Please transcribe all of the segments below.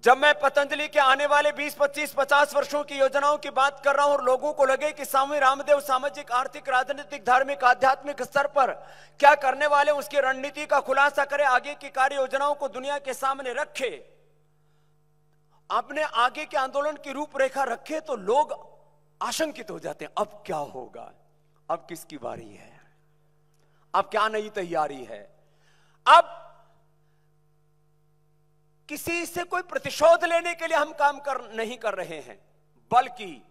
जब मैं पतंजलि के आने वाले 20, 25, 50 वर्षों की योजनाओं की बात कर रहा हूं और लोगों को लगे कि स्वामी रामदेव सामाजिक, आर्थिक, राजनीतिक, धार्मिक, आध्यात्मिक स्तर पर क्या करने वाले, उसकी रणनीति का खुलासा करे, आगे की कार्य योजनाओं को दुनिया के सामने रखे, अपने आगे के आंदोलन की रूपरेखा रखे, तो लोग आशंकित हो जाते हैं। अब क्या होगा, अब किसकी बारी है, अब क्या नई तैयारी है। अब किसी से कोई प्रतिशोध लेने के लिए हम काम नहीं कर रहे हैं, बल्कि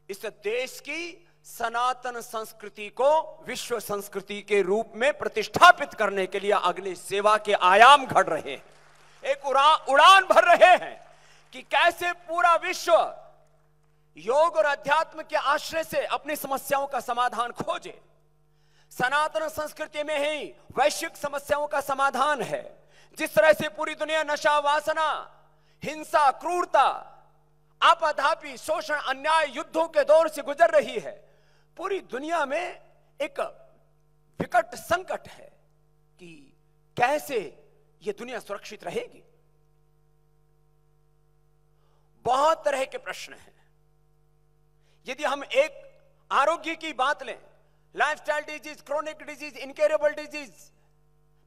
इस देश की सनातन संस्कृति को विश्व संस्कृति के रूप में प्रतिष्ठापित करने के लिए अगले सेवा के आयाम घड़ रहे हैं। एक उड़ान भर रहे हैं कि कैसे पूरा विश्व योग और अध्यात्म के आश्रय से अपनी समस्याओं का समाधान खोजे। सनातन संस्कृति में ही वैश्विक समस्याओं का समाधान है। जिस तरह से पूरी दुनिया नशा, वासना, हिंसा, क्रूरता, आपाधापी, शोषण, अन्याय, युद्धों के दौर से गुजर रही है, पूरी दुनिया में एक विकट संकट है कि कैसे यह दुनिया सुरक्षित रहेगी। बहुत तरह के प्रश्न हैं। यदि हम एक आरोग्य की बात लें, lifestyle disease, chronic disease, incurable disease,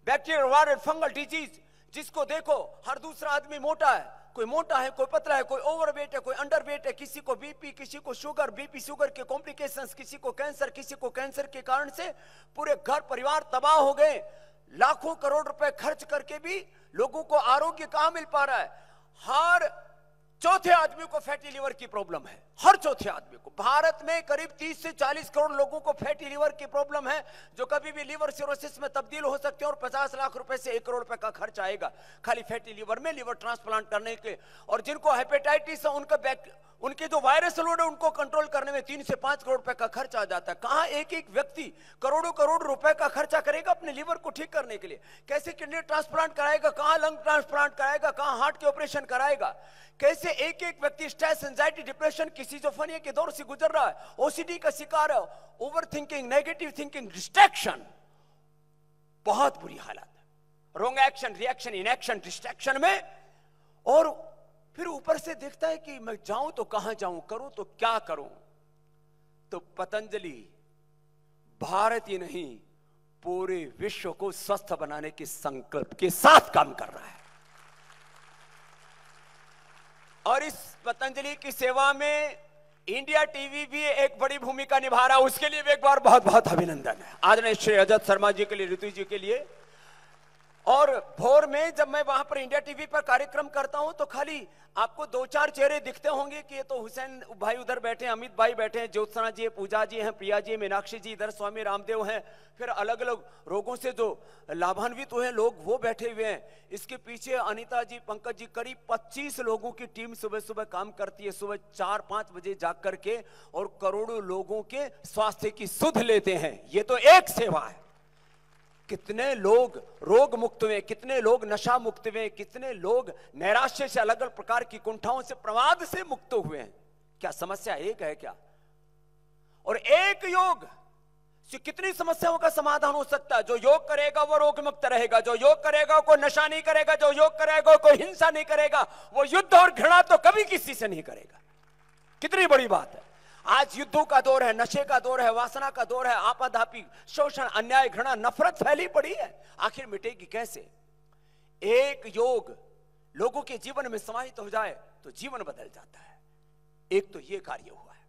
bacterial viral fungal disease, जिसको देखो हर दूसरा आदमी मोटा है, कोई मोटा है, कोई पतला है, कोई ओवरवेट है, कोई अंडरवेट है, किसी को बीपी, किसी को शुगर, बीपी शुगर के कॉम्प्लिकेशंस, किसी को कैंसर के कारण से पूरे घर परिवार तबाह हो गए। लाखों करोड़ रुपए खर्च करके भी लोगों को आरोग्य कहां मिल पा रहा है। हर चौथे आदमी को फैटी लिवर की प्रॉब्लम है, हर चौथे आदमी को। भारत में करीब 30 से 40 करोड़ लोगों को फैटी लिवर की प्रॉब्लम है, जो कभी भी लिवर सिरोसिस में तब्दील हो सकते हैं और 50 लाख रुपए से 1 करोड़ रुपए का खर्च आएगा खाली फैटी लिवर में, लिवर ट्रांसप्लांट करने के। और जिनको हेपेटाइटिस है, उनके जो वायरस लोड है उनको कंट्रोल करने में 3 से 5 करोड़ रुपए का खर्च आ जाता है। कहां एक एक व्यक्ति करोड़ों करोड़ रुपए का खर्चा करेगा अपने लिवर को ठीक करने के लिए? कैसे किडनी ट्रांसप्लांट कराएगा, कहां लंग ट्रांसप्लांट कराएगा, कहां हार्ट के ऑपरेशन कराएगा? कैसे एक एक व्यक्ति स्ट्रेस, एंजाइटी, डिप्रेशन, किसिजोफ्रेनिया के दौर से गुजर रहा है, ओसीडी का शिकार है, over thinking, negative thinking, distraction, बहुत बुरी हालत है, wrong action, reaction, inaction, distraction में। और फिर ऊपर से देखता है कि मैं जाऊं तो कहां जाऊं, करूं तो क्या करूं। तो पतंजलि भारत ही नहीं पूरे विश्व को स्वस्थ बनाने के संकल्प के साथ काम कर रहा है। और इस पतंजलि की सेवा में इंडिया टीवी भी एक बड़ी भूमिका निभा रहा है। उसके लिए भी एक बार बहुत बहुत अभिनंदन है आदरणीय श्री रजत शर्मा जी के लिए, ऋतु जी के लिए। और भोर में जब मैं वहां पर इंडिया टीवी पर कार्यक्रम करता हूं तो खाली आपको 2-4 चेहरे दिखते होंगे कि ये तो हुसैन भाई उधर बैठे हैं, अमित भाई बैठे हैं, ज्योत्सना जी, पूजा जी हैं, प्रिया जी, मीनाक्षी जी, इधर स्वामी रामदेव हैं, फिर अलग अलग रोगों से जो लाभान्वित हुए लोग वो बैठे हुए हैं। इसके पीछे अनिता जी, पंकज जी, करीब 25 लोगों की टीम सुबह सुबह काम करती है, सुबह 4-5 बजे जाग करके, और करोड़ों लोगों के स्वास्थ्य की सुध लेते हैं। ये तो एक सेवा है। कितने लोग रोग मुक्त हुए, कितने लोग नशा मुक्त हुए, कितने लोग नैराश्य से, अलग अलग प्रकार की कुंठाओं से, प्रमाद से मुक्त हुए हैं। क्या समस्या एक है क्या? और एक योग से कितनी समस्याओं का समाधान हो सकता है। जो योग करेगा वो रोग मुक्त रहेगा, जो योग करेगा कोई नशा नहीं करेगा, जो योग करेगा कोई हिंसा नहीं करेगा, वो युद्ध और घृणा तो कभी किसी से नहीं करेगा। कितनी बड़ी बात है। आज युद्धों का दौर है, नशे का दौर है, वासना का दौर है, आपाधापी, शोषण, अन्याय, घृणा, नफरत फैली पड़ी है। आखिर मिटेगी कैसे? एक योग लोगों के जीवन में समाहित हो जाए तो जीवन बदल जाता है। एक तो ये कार्य हुआ है।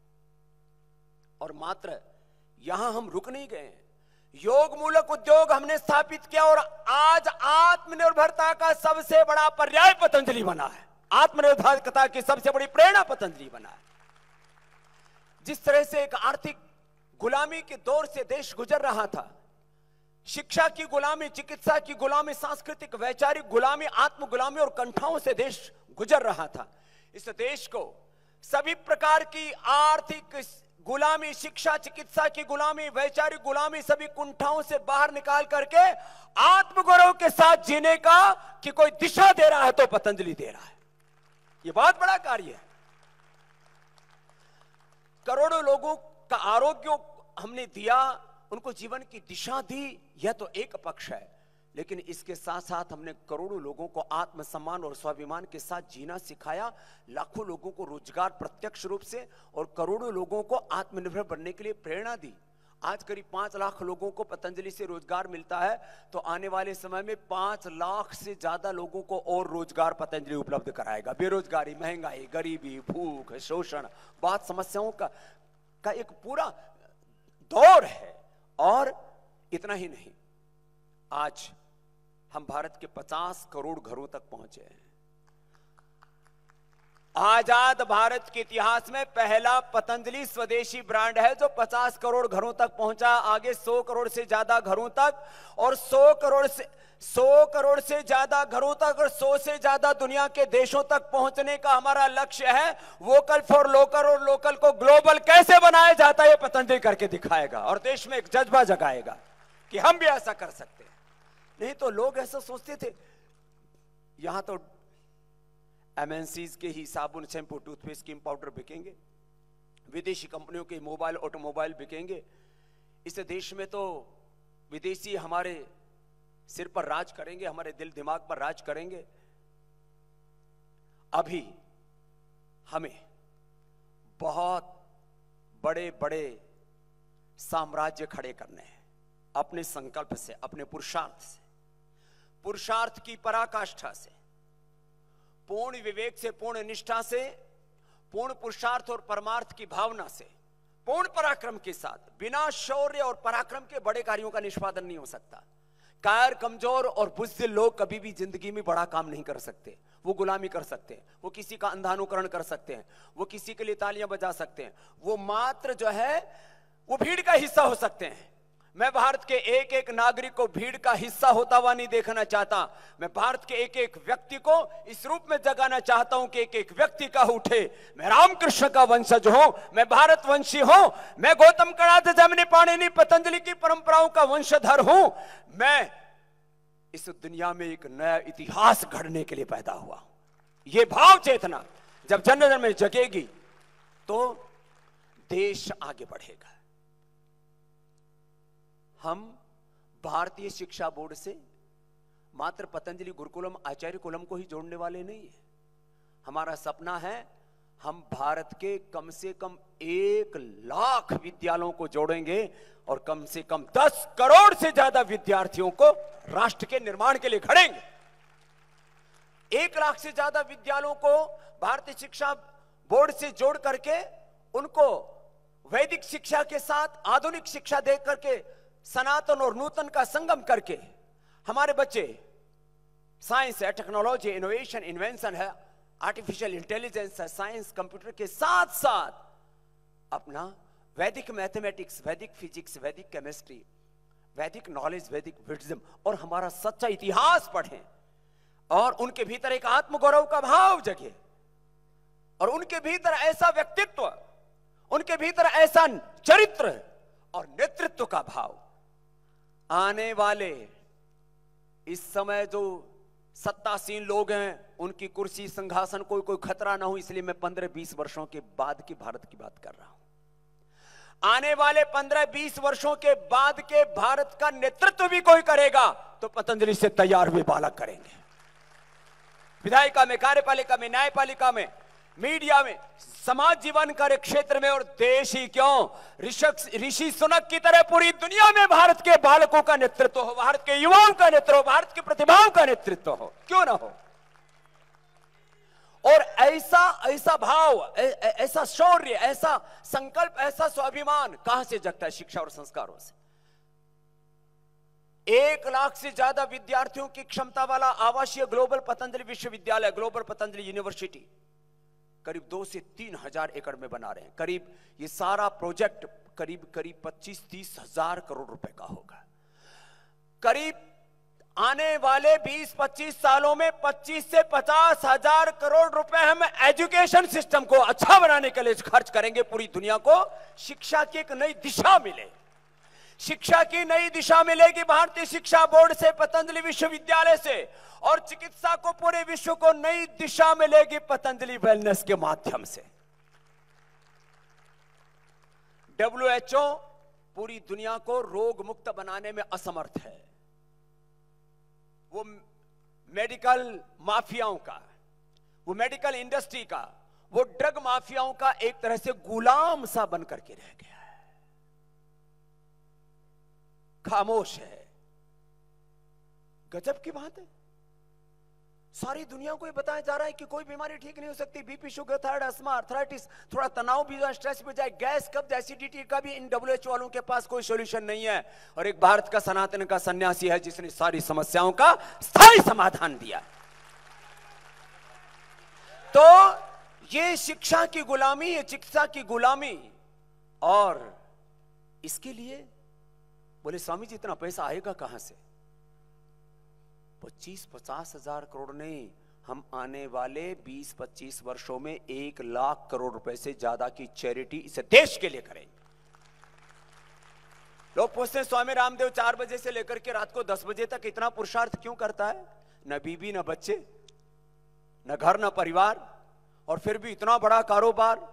और मात्र यहां हम रुक नहीं गए। योग मूलक उद्योग हमने स्थापित किया और आज आत्मनिर्भरता का सबसे बड़ा पर्याय पतंजलि बना है। आत्मनिर्भरता की सबसे बड़ी प्रेरणा पतंजलि बना है। जिस तरह से एक आर्थिक गुलामी के दौर से देश गुजर रहा था, शिक्षा की गुलामी, चिकित्सा की गुलामी, सांस्कृतिक वैचारिक गुलामी, आत्म गुलामी और कंठाओं से देश गुजर रहा था, इस देश को सभी प्रकार की आर्थिक गुलामी, शिक्षा चिकित्सा की गुलामी, वैचारिक गुलामी, सभी कुंठाओं से बाहर निकाल करके आत्मगौरव के साथ जीने का कि कोई दिशा दे रहा है तो पतंजलि दे रहा है। यह बहुत बड़ा कार्य है। करोड़ों लोगों का आरोग्य हमने दिया, उनको जीवन की दिशा दी, यह तो एक पक्ष है। लेकिन इसके साथ साथ हमने करोड़ों लोगों को आत्मसम्मान और स्वाभिमान के साथ जीना सिखाया, लाखों लोगों को रोजगार प्रत्यक्ष रूप से और करोड़ों लोगों को आत्मनिर्भर बनने के लिए प्रेरणा दी। आज करीब 5 लाख लोगों को पतंजलि से रोजगार मिलता है, तो आने वाले समय में 5 लाख से ज्यादा लोगों को और रोजगार पतंजलि उपलब्ध कराएगा। बेरोजगारी, महंगाई, गरीबी, भूख, शोषण, बात समस्याओं का एक पूरा दौर है। और इतना ही नहीं, आज हम भारत के 50 करोड़ घरों तक पहुंचे हैं। आजाद भारत के इतिहास में पहला पतंजलि स्वदेशी ब्रांड है जो 50 करोड़ घरों तक पहुंचा, आगे 100 करोड़ से ज्यादा घरों तक, और 100 करोड़ से ज्यादा घरों तक और 100 से ज्यादा दुनिया के देशों तक पहुंचने का हमारा लक्ष्य है। वोकल फॉर लोकल, और लोकल को ग्लोबल कैसे बनाया जाता है ये पतंजलि करके दिखाएगा और देश में एक जज्बा जगाएगा कि हम भी ऐसा कर सकते हैं। नहीं तो लोग ऐसा सोचते थे, यहां तो एमएनसीज के ही साबुन, शैम्पू, टूथपेस्ट, स्किन पाउडर बिकेंगे, विदेशी कंपनियों के मोबाइल, ऑटोमोबाइल बिकेंगे, इस देश में तो विदेशी हमारे सिर पर राज करेंगे, हमारे दिल दिमाग पर राज करेंगे। अभी हमें बहुत बड़े बड़े साम्राज्य खड़े करने हैं अपने संकल्प से, अपने पुरुषार्थ से, पुरुषार्थ की पराकाष्ठा से, पूर्ण विवेक से, पूर्ण निष्ठा से, पूर्ण पुरुषार्थ और परमार्थ की भावना से, पूर्ण पराक्रम के साथ। बिना शौर्य और पराक्रम के बड़े कार्यों का निष्पादन नहीं हो सकता। कायर, कमजोर और बुज़दिल लोग कभी भी जिंदगी में बड़ा काम नहीं कर सकते। वो गुलामी कर सकते हैं, वो किसी का अंधानुकरण कर सकते हैं, वो किसी के लिए तालियां बजा सकते हैं, वो मात्र जो है वो भीड़ का हिस्सा हो सकते हैं। मैं भारत के एक एक नागरिक को भीड़ का हिस्सा होता हुआ नहीं देखना चाहता। मैं भारत के एक एक व्यक्ति को इस रूप में जगाना चाहता हूं कि एक एक व्यक्ति का उठे, मैं रामकृष्ण का वंशज हूं, मैं भारतवंशी हूं, मैं गौतम कणाद, जैमिनी, पाणिनि, पतंजलि की परंपराओं का वंशधर हूं। मैं इस दुनिया में एक नया इतिहास गढ़ने के लिए पैदा हुआ। यह भाव चेतना जब जन जन में जगेगी तो देश आगे बढ़ेगा। हम भारतीय शिक्षा बोर्ड से मात्र पतंजलि गुरुकुलम, आचार्य कुलम को ही जोड़ने वाले नहीं है। हमारा सपना है हम भारत के कम से कम 1 लाख विद्यालयों को जोड़ेंगे और कम से कम 10 करोड़ से ज्यादा विद्यार्थियों को राष्ट्र के निर्माण के लिए खड़ेंगे। 1 लाख से ज्यादा विद्यालयों को भारतीय शिक्षा बोर्ड से जोड़ करके उनको वैदिक शिक्षा के साथ आधुनिक शिक्षा दे करके, सनातन और नूतन का संगम करके हमारे बच्चे साइंस है, टेक्नोलॉजी, इनोवेशन, इन्वेंशन है, आर्टिफिशियल इंटेलिजेंस है, साइंस, कंप्यूटर के साथ साथ अपना वैदिक मैथमेटिक्स, वैदिक फिजिक्स, वैदिक केमिस्ट्री, वैदिक नॉलेज, वैदिक विजडम और हमारा सच्चा इतिहास पढ़ें और उनके भीतर एक आत्मगौरव का भाव जगे और उनके भीतर ऐसा व्यक्तित्व, उनके भीतर ऐसा चरित्र और नेतृत्व का भाव। आने वाले इस समय जो सत्तासीन लोग हैं उनकी कुर्सी, सिंहासन कोई खतरा ना हो, इसलिए मैं 15-20 वर्षों के बाद के भारत की बात कर रहा हूं। आने वाले 15-20 वर्षों के बाद के भारत का नेतृत्व भी कोई करेगा तो पतंजलि से तैयार हुए बालक करेंगे। विधायिका में, कार्यपालिका में, न्यायपालिका में, मीडिया में, समाज जीवन कार्य क्षेत्र में और देश ही क्यों, ऋषि सुनक की तरह पूरी दुनिया में भारत के बालकों का नेतृत्व हो, भारत के युवाओं का नेतृत्व हो, भारत की प्रतिभाओं का नेतृत्व हो, क्यों ना हो। और ऐसा भाव, ऐसा शौर्य, ऐसा संकल्प, ऐसा स्वाभिमान कहां से जगता है? शिक्षा और संस्कारों से। 1 लाख से ज्यादा विद्यार्थियों की क्षमता वाला आवासीय ग्लोबल पतंजलि विश्वविद्यालय, ग्लोबल पतंजलि यूनिवर्सिटी करीब 2 से 3 हजार एकड़ में बना रहे हैं। करीब ये सारा प्रोजेक्ट करीब 25-30 हजार करोड़ रुपए का होगा। करीब आने वाले 20-25 सालों में 25 से 50 हजार करोड़ रुपए हम एजुकेशन सिस्टम को अच्छा बनाने के लिए खर्च करेंगे। पूरी दुनिया को शिक्षा की एक नई दिशा मिले, शिक्षा की नई दिशा मिलेगी भारतीय शिक्षा बोर्ड से, पतंजलि विश्वविद्यालय से, और चिकित्सा को पूरे विश्व को नई दिशा मिलेगी पतंजलि वेलनेस के माध्यम से। WHO पूरी दुनिया को रोग मुक्त बनाने में असमर्थ है। वो मेडिकल माफियाओं का, वो मेडिकल इंडस्ट्री का, वो ड्रग माफियाओं का एक तरह से गुलाम सा बन करके रह गया है, खामोश है। गजब की बात है, सारी दुनिया को ये बताया जा रहा है कि कोई बीमारी ठीक नहीं हो सकती, BP, sugar, thyroid, asthma, arthritis, थोड़ा तनाव भी जाए, स्ट्रेस भी जाए, गैस, कब्ज, एसिडिटी का भी इन WHO वालों के पास कोई सॉल्यूशन नहीं है। और एक भारत का सनातन का सन्यासी है जिसने सारी समस्याओं का स्थायी समाधान दिया। तो ये शिक्षा की गुलामी, ये चिकित्सा की गुलामी, और इसके लिए बोले स्वामी जी इतना पैसा आएगा कहां से? 25-50 हजार करोड़ नहीं, हम आने वाले 20-25 वर्षों में 1 लाख करोड़ रुपए से ज्यादा की चैरिटी इस देश के लिए करेंगे। लोग पूछते हैं स्वामी रामदेव 4 बजे से लेकर के रात को 10 बजे तक इतना पुरुषार्थ क्यों करता है? न बीबी, न बच्चे, न घर, न परिवार, और फिर भी इतना बड़ा कारोबार,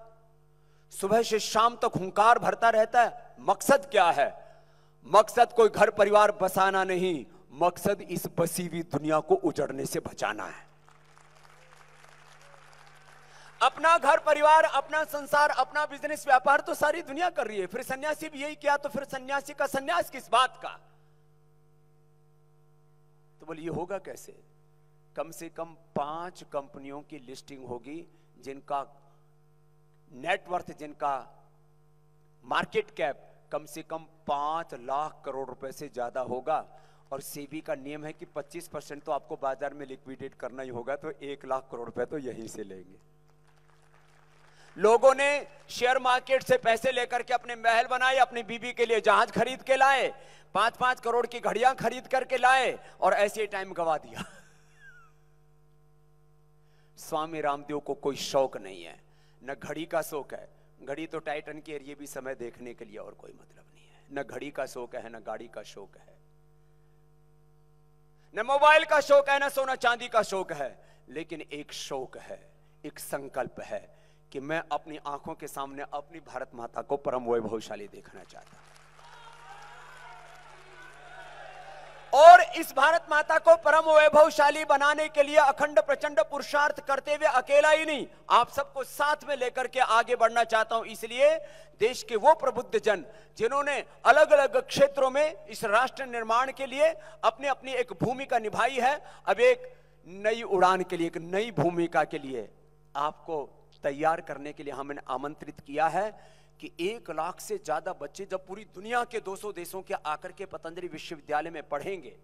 सुबह से शाम तक हुंकार भरता रहता है। मकसद क्या है? मकसद कोई घर परिवार बसाना नहीं, मकसद इस बसी हुई दुनिया को उजड़ने से बचाना है। अपना घर परिवार, अपना संसार, अपना बिजनेस, व्यापार तो सारी दुनिया कर रही है, फिर सन्यासी भी यही किया, तो फिर सन्यासी का सन्यास किस बात का? तो बोले ये होगा कैसे? कम से कम 5 कंपनियों की लिस्टिंग होगी जिनका नेटवर्थ, जिनका मार्केट कैप कम से कम 5 लाख करोड़ रुपए से ज्यादा होगा। और सेबी का नियम है कि 25% तो आपको बाजार में लिक्विडेट करना ही होगा, तो 1 लाख करोड़ रुपए तो यहीं से लेंगे। लोगों ने शेयर मार्केट से पैसे लेकर के अपने महल बनाए, अपनी बीबी के लिए जहाज खरीद के लाए, 5-5 करोड़ की घड़ियां खरीद करके लाए, और ऐसे टाइम गवा दिया। स्वामी रामदेव को कोई शौक नहीं है, न घड़ी का शौक है। घड़ी तो टाइटन की है, ये भी समय देखने के लिए, और कोई मतलब नहीं है। न घड़ी का शौक है, न गाड़ी का शौक है, न मोबाइल का शौक है, न सोना चांदी का शौक है। लेकिन एक शौक है, एक संकल्प है कि मैं अपनी आंखों के सामने अपनी भारत माता को परम वैभवशाली देखना चाहता हूं, और इस भारत माता को परम वैभवशाली बनाने के लिए अखंड प्रचंड पुरुषार्थ करते हुए अकेला ही नहीं, आप सबको साथ में लेकर के आगे बढ़ना चाहता हूं। इसलिए देश के वो प्रबुद्ध जन जिन्होंने अलग अलग क्षेत्रों में इस राष्ट्र निर्माण के लिए अपनी अपनी एक भूमिका निभाई है, अब एक नई उड़ान के लिए, एक नई भूमिका के लिए आपको तैयार करने के लिए हमने आमंत्रित किया है कि 1 लाख से ज्यादा बच्चे जब पूरी दुनिया के 200 देशों के आकर के पतंजलि विश्वविद्यालय में पढ़ेंगे,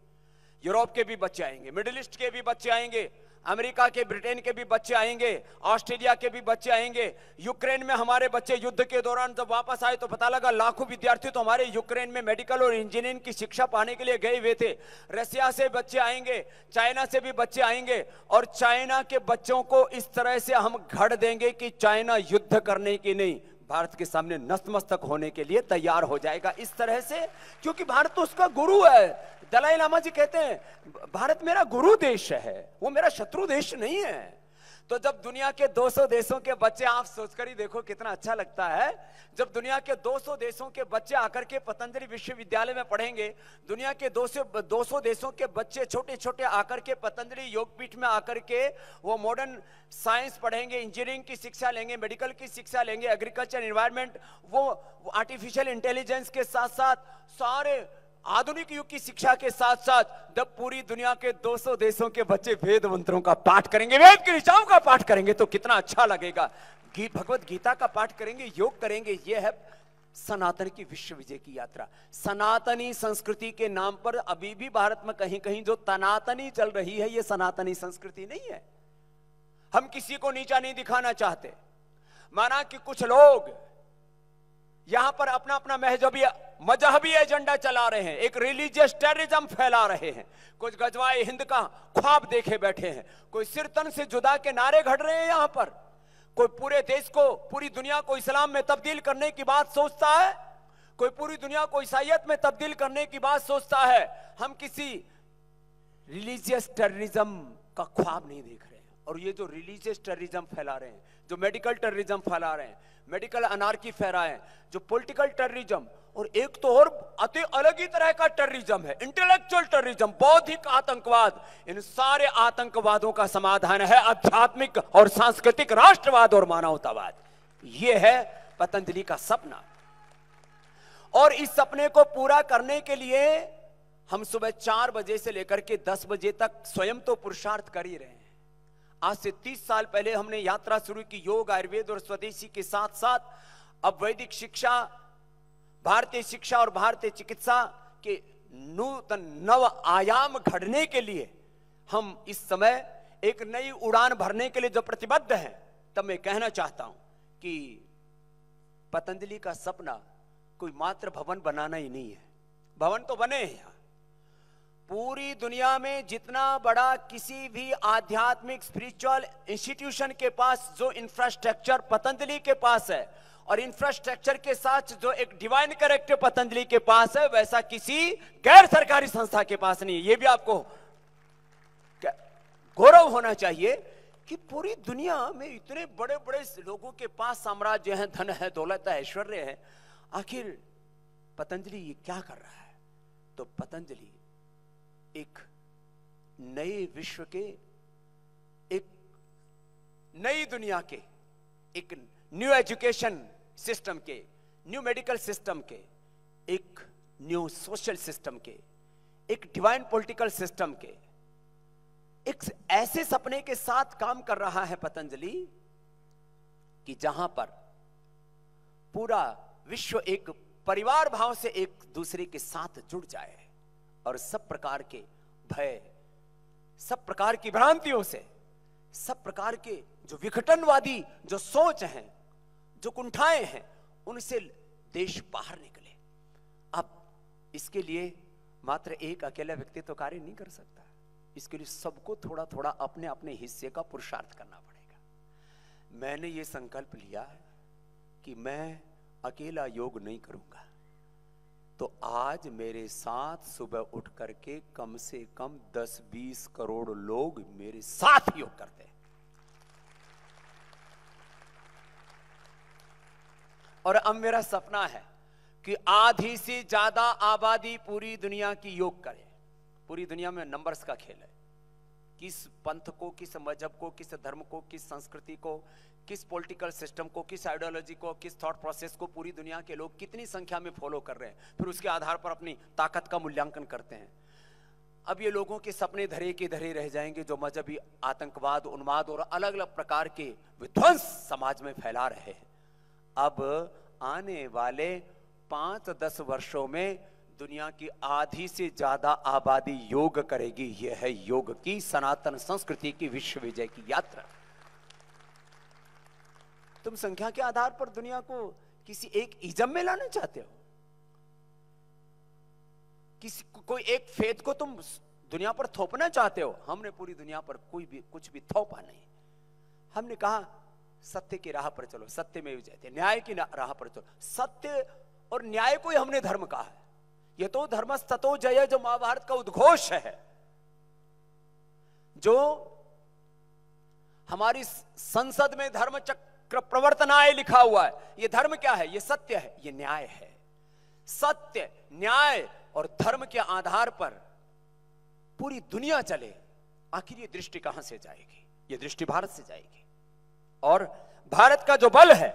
यूरोप के भी बच्चे आएंगे, मिडिल ईस्ट के भी बच्चे आएंगे, अमेरिका के, ब्रिटेन के भी बच्चे आएंगे, ऑस्ट्रेलिया के भी बच्चे आएंगे। यूक्रेन में हमारे बच्चे युद्ध के दौरान जब वापस आए तो पता लगा लाखों विद्यार्थी तो हमारे यूक्रेन में मेडिकल और इंजीनियरिंग की शिक्षा पाने के लिए गए हुए थे। रसिया से बच्चे आएंगे, चाइना से भी बच्चे आएंगे, और चाइना के बच्चों को इस तरह से हम घड़ देंगे कि चाइना युद्ध करने की नहीं, भारत के सामने नतमस्तक होने के लिए तैयार हो जाएगा। इस तरह से, क्योंकि भारत तो उसका गुरु है। दलाई लामा जी कहते हैं भारत मेरा गुरु देश है, वो मेरा शत्रु देश नहीं है। तो जब दुनिया के 200 देशों के बच्चे, आप सोचकर ही देखो कितना अच्छा लगता है, जब दुनिया के 200 देशों के बच्चे आकर के पतंजलि विश्वविद्यालय में पढ़ेंगे, दुनिया के 200 देशों के बच्चे छोटे छोटे आकर के पतंजलि योगपीठ में आकर के वो मॉडर्न साइंस पढ़ेंगे, इंजीनियरिंग की शिक्षा लेंगे, मेडिकल की शिक्षा लेंगे, एग्रीकल्चर, एनवायरमेंट, वो आर्टिफिशियल इंटेलिजेंस के साथ साथ सारे आधुनिक युग की शिक्षा के साथ साथ जब पूरी दुनिया के 200 देशों के बच्चे वेद मंत्रों का पाठ करेंगे, वेद की ऋचाओं का पाठ करेंगे, तो कितना अच्छा लगेगा। भगवत गीता का पाठ करेंगे, योग करेंगे। यह है सनातन की विश्व विजय की यात्रा। सनातनी संस्कृति के नाम पर अभी भी भारत में कहीं कहीं जो तनातनी चल रही है, यह सनातनी संस्कृति नहीं है। हम किसी को नीचा नहीं दिखाना चाहते। माना कि कुछ लोग यहां पर अपना अपना मजहबी एजेंडा चला रहे हैं, एक रिलीजियस टेररिज्म फैला रहे हैं, कुछ गजवाए हिंद का ख्वाब देखे बैठे हैं, कोई सिर तन से जुदा के नारे घड़ रहे हैं यहां पर, कोई पूरे देश को, पूरी दुनिया को इस्लाम में तब्दील करने की बात सोचता है, कोई पूरी दुनिया को ईसाईयत में तब्दील करने की बात सोचता है। हम किसी रिलीजियस टेररिज्म का ख्वाब नहीं देख रहे हैं। और ये जो रिलीजियस टेररिज्म फैला रहे हैं, जो मेडिकल टेररिज्म फैला रहे हैं, मेडिकल अनार्की फैला है, जो पॉलिटिकल टेररिज्म, और एक तो और अति अलग ही तरह का टेररिज्म है, इंटेलेक्चुअल टेररिज्म, बौद्धिक आतंकवाद। इन सारे आतंकवादों का समाधान है आध्यात्मिक और सांस्कृतिक राष्ट्रवाद और मानवतावाद। यह है पतंजलि का सपना। और इस सपने को पूरा करने के लिए हम सुबह 4 बजे से लेकर के 10 बजे तक स्वयं तो पुरुषार्थ कर ही रहे हैं। आज से 30 साल पहले हमने यात्रा शुरू की योग, आयुर्वेद और स्वदेशी के साथ साथ अब वैदिक शिक्षा, भारतीय शिक्षा और भारतीय चिकित्सा के नूतन नव आयाम घड़ने के लिए हम इस समय एक नई उड़ान भरने के लिए जो प्रतिबद्ध हैं। तब मैं कहना चाहता हूं कि पतंजलि का सपना कोई मात्र भवन बनाना ही नहीं है। भवन तो बने हैं, पूरी दुनिया में जितना बड़ा किसी भी आध्यात्मिक स्पिरिचुअल इंस्टीट्यूशन के पास जो इंफ्रास्ट्रक्चर पतंजलि के पास है, और इंफ्रास्ट्रक्चर के साथ जो एक डिवाइन करेक्टर पतंजलि के पास है, वैसा किसी गैर सरकारी संस्था के पास नहीं है। यह भी आपको गौरव होना चाहिए कि पूरी दुनिया में इतने बड़े बड़े लोगों के पास साम्राज्य है, धन है, दौलत है, ऐश्वर्य है, आखिर पतंजलि ये क्या कर रहा है? तो पतंजलि एक नए विश्व के, एक नई दुनिया के, एक न्यू एजुकेशन सिस्टम के, न्यू मेडिकल सिस्टम के, एक न्यू सोशल सिस्टम के, एक डिवाइन पॉलिटिकल सिस्टम के, एक ऐसे सपने के साथ काम कर रहा है पतंजलि कि जहां पर पूरा विश्व एक परिवार भाव से एक दूसरे के साथ जुड़ जाए और सब प्रकार के भय, सब प्रकार की भ्रांतियों से, सब प्रकार के जो विघटनवादी जो सोच हैं, जो कुंठाएं हैं, उनसे देश बाहर निकले। अब इसके लिए मात्र एक अकेला व्यक्ति तो कार्य नहीं कर सकता, इसके लिए सबको थोड़ा थोड़ा अपने अपने हिस्से का पुरुषार्थ करना पड़ेगा। मैंने ये संकल्प लिया है कि मैं अकेला योग नहीं करूंगा, तो आज मेरे साथ सुबह उठ करके कम से कम 10-20 करोड़ लोग मेरे साथ योग करते हैं। और अब मेरा सपना है कि आधी से ज्यादा आबादी पूरी दुनिया की योग करे। पूरी दुनिया में नंबर्स का खेल है, किस पंथ को, किस मजहब को, किस धर्म को, किस संस्कृति को, किस पॉलिटिकल सिस्टम को, किस आइडियोलॉजी को, किस थॉट प्रोसेस को पूरी दुनिया के लोग कितनी संख्या में फॉलो कर रहे हैं, फिर उसके आधार पर अपनी ताकत का मूल्यांकन करते हैं। अब ये लोगों के सपने धरे के धरे रह जाएंगे जो मजहबी आतंकवाद, उन्माद और अलग अलग प्रकार के विध्वंस समाज में फैला रहे हैं। अब आने वाले 5-10 वर्षों में दुनिया की आधी से ज्यादा आबादी योग करेगी। यह है योग की सनातन संस्कृति की विश्व विजय की यात्रा। तुम संख्या के आधार पर दुनिया को किसी एक इज़म में लाना चाहते हो, किसी कोई एक फेथ को तुम दुनिया पर थोपना चाहते हो। हमने पूरी दुनिया पर कोई भी कुछ भी थोपा नहीं। हमने कहा सत्य की राह पर चलो, सत्य में विजयते, न्याय की राह पर चलो। सत्य और न्याय को ही हमने धर्म कहा है। यह तो धर्मस्ततो जय जो महाभारत का उद्घोष है, जो हमारी संसद में धर्म चक्र प्रवर्तनाय लिखा हुआ है। यह धर्म क्या है? यह सत्य है, यह न्याय है। सत्य, न्याय और धर्म के आधार पर पूरी दुनिया चले, आखिर ये दृष्टि कहां से जाएगी? ये दृष्टि भारत से जाएगी। और भारत का जो बल है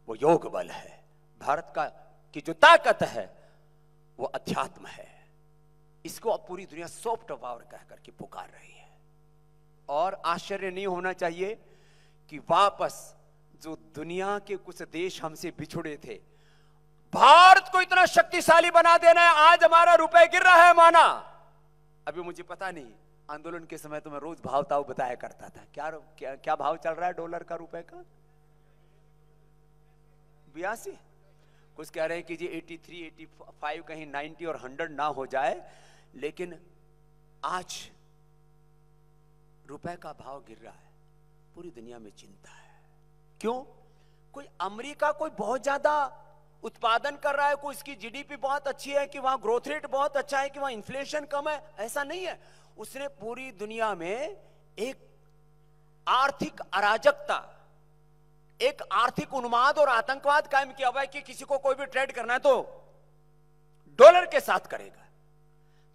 वो योग बल है। भारत का की जो ताकत है वो अध्यात्म है। इसको अब पूरी दुनिया सॉफ्ट पावर कह करके पुकार रही है। और आश्चर्य नहीं होना चाहिए कि वापस जो दुनिया के कुछ देश हमसे बिछुड़े थे, भारत को इतना शक्तिशाली बना देना है। आज हमारा रुपए गिर रहा है माना। अभी मुझे पता नहीं, आंदोलन के समय तो मैं रोज भाव ताव बताया करता था। क्या भाव चल रहा है डॉलर का, रुपए का? 82। कुछ कह रहे हैं कि जी 83, 85, कहीं 90 और 100 ना हो जाए। लेकिन आज रुपए का भाव गिर रहा है, पूरी दुनिया में चिंता है। क्यों? कोई अमेरिका कोई बहुत ज्यादा उत्पादन कर रहा है, कोई इसकी जीडीपी बहुत अच्छी है, कि वहां ग्रोथ रेट बहुत अच्छा है, कि वहां इन्फ्लेशन कम है, ऐसा नहीं है। उसने पूरी दुनिया में एक आर्थिक अराजकता, एक आर्थिक उन्माद और आतंकवाद कायम किया हुआ है कि किसी को कोई भी ट्रेड करना है तो डॉलर के साथ करेगा।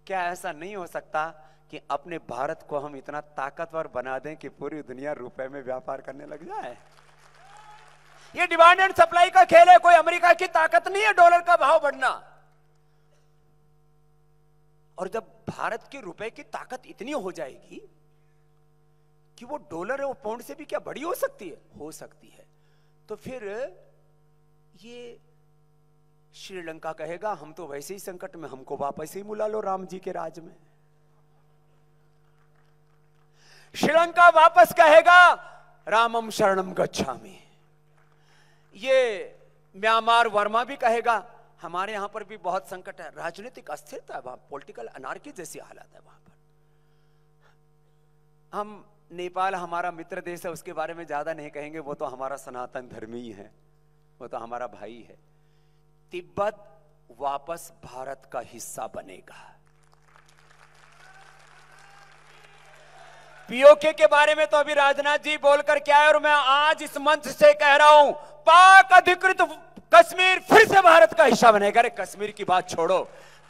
क्या ऐसा नहीं हो सकता कि अपने भारत को हम इतना ताकतवर बना दें कि पूरी दुनिया रुपए में व्यापार करने लग जाए? ये डिमांड एंड सप्लाई का खेल है, कोई अमेरिका की ताकत नहीं है डॉलर का भाव बढ़ना। और जब भारत के रुपए की ताकत इतनी हो जाएगी कि वो डॉलर और पाउंड से भी क्या बड़ी हो सकती है? हो सकती है। तो फिर ये श्रीलंका कहेगा हम तो वैसे ही संकट में, हमको वापस ही बुला लो राम जी के राज में। श्रीलंका वापस कहेगा रामम शरणम गच्छामि। ये म्यांमार वर्मा भी कहेगा हमारे यहां पर भी बहुत संकट है, राजनीतिक अस्थिरता है वहां, पॉलिटिकल अनार्की जैसी हालत है वहां पर। हम नेपाल हमारा मित्र देश है, उसके बारे में ज्यादा नहीं कहेंगे, वो तो हमारा सनातन धर्मी है, वो तो हमारा भाई है। तिब्बत वापस भारत का हिस्सा बनेगा। पीओके के बारे में तो अभी राजनाथ जी बोलकर क्या है, और मैं आज इस मंच से कह रहा हूं पाक अधिकृत कश्मीर फिर से भारत का हिस्सा बनेगा। अरे कश्मीर की बात छोड़ो,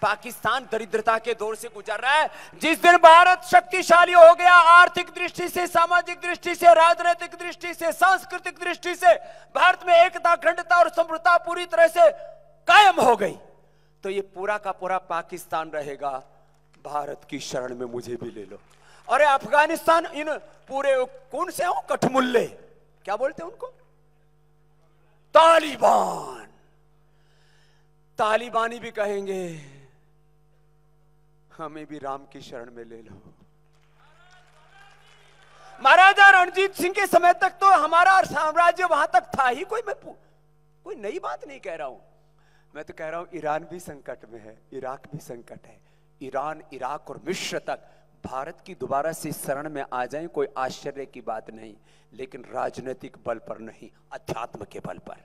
पाकिस्तान दरिद्रता के दौर से गुजर रहा है। जिस दिन भारत शक्तिशाली हो गया, आर्थिक दृष्टि से, सामाजिक दृष्टि से, राजनीतिक दृष्टि से, सांस्कृतिक दृष्टि से भारत में एकता, अखंडता और समृद्धता पूरी तरह से कायम हो गई, तो ये पूरा का पूरा पाकिस्तान रहेगा भारत की शरण में। मुझे भी ले लो। अरे अफगानिस्तान, इन पूरे कौन से हो कठमुल्ले, क्या बोलते हैं उनको, तालिबान, तालिबानी भी कहेंगे हमें भी राम की शरण में ले लो। महाराजा रणजीत सिंह के समय तक तो हमारा साम्राज्य वहां तक था ही, कोई नई बात नहीं कह रहा हूं। मैं तो कह रहा हूं ईरान भी संकट में है, इराक भी संकट है। ईरान, इराक और मिस्र तक भारत की दोबारा से शरण में आ जाए कोई आश्चर्य की बात नहीं, लेकिन राजनीतिक बल पर नहीं, अध्यात्म के बल पर।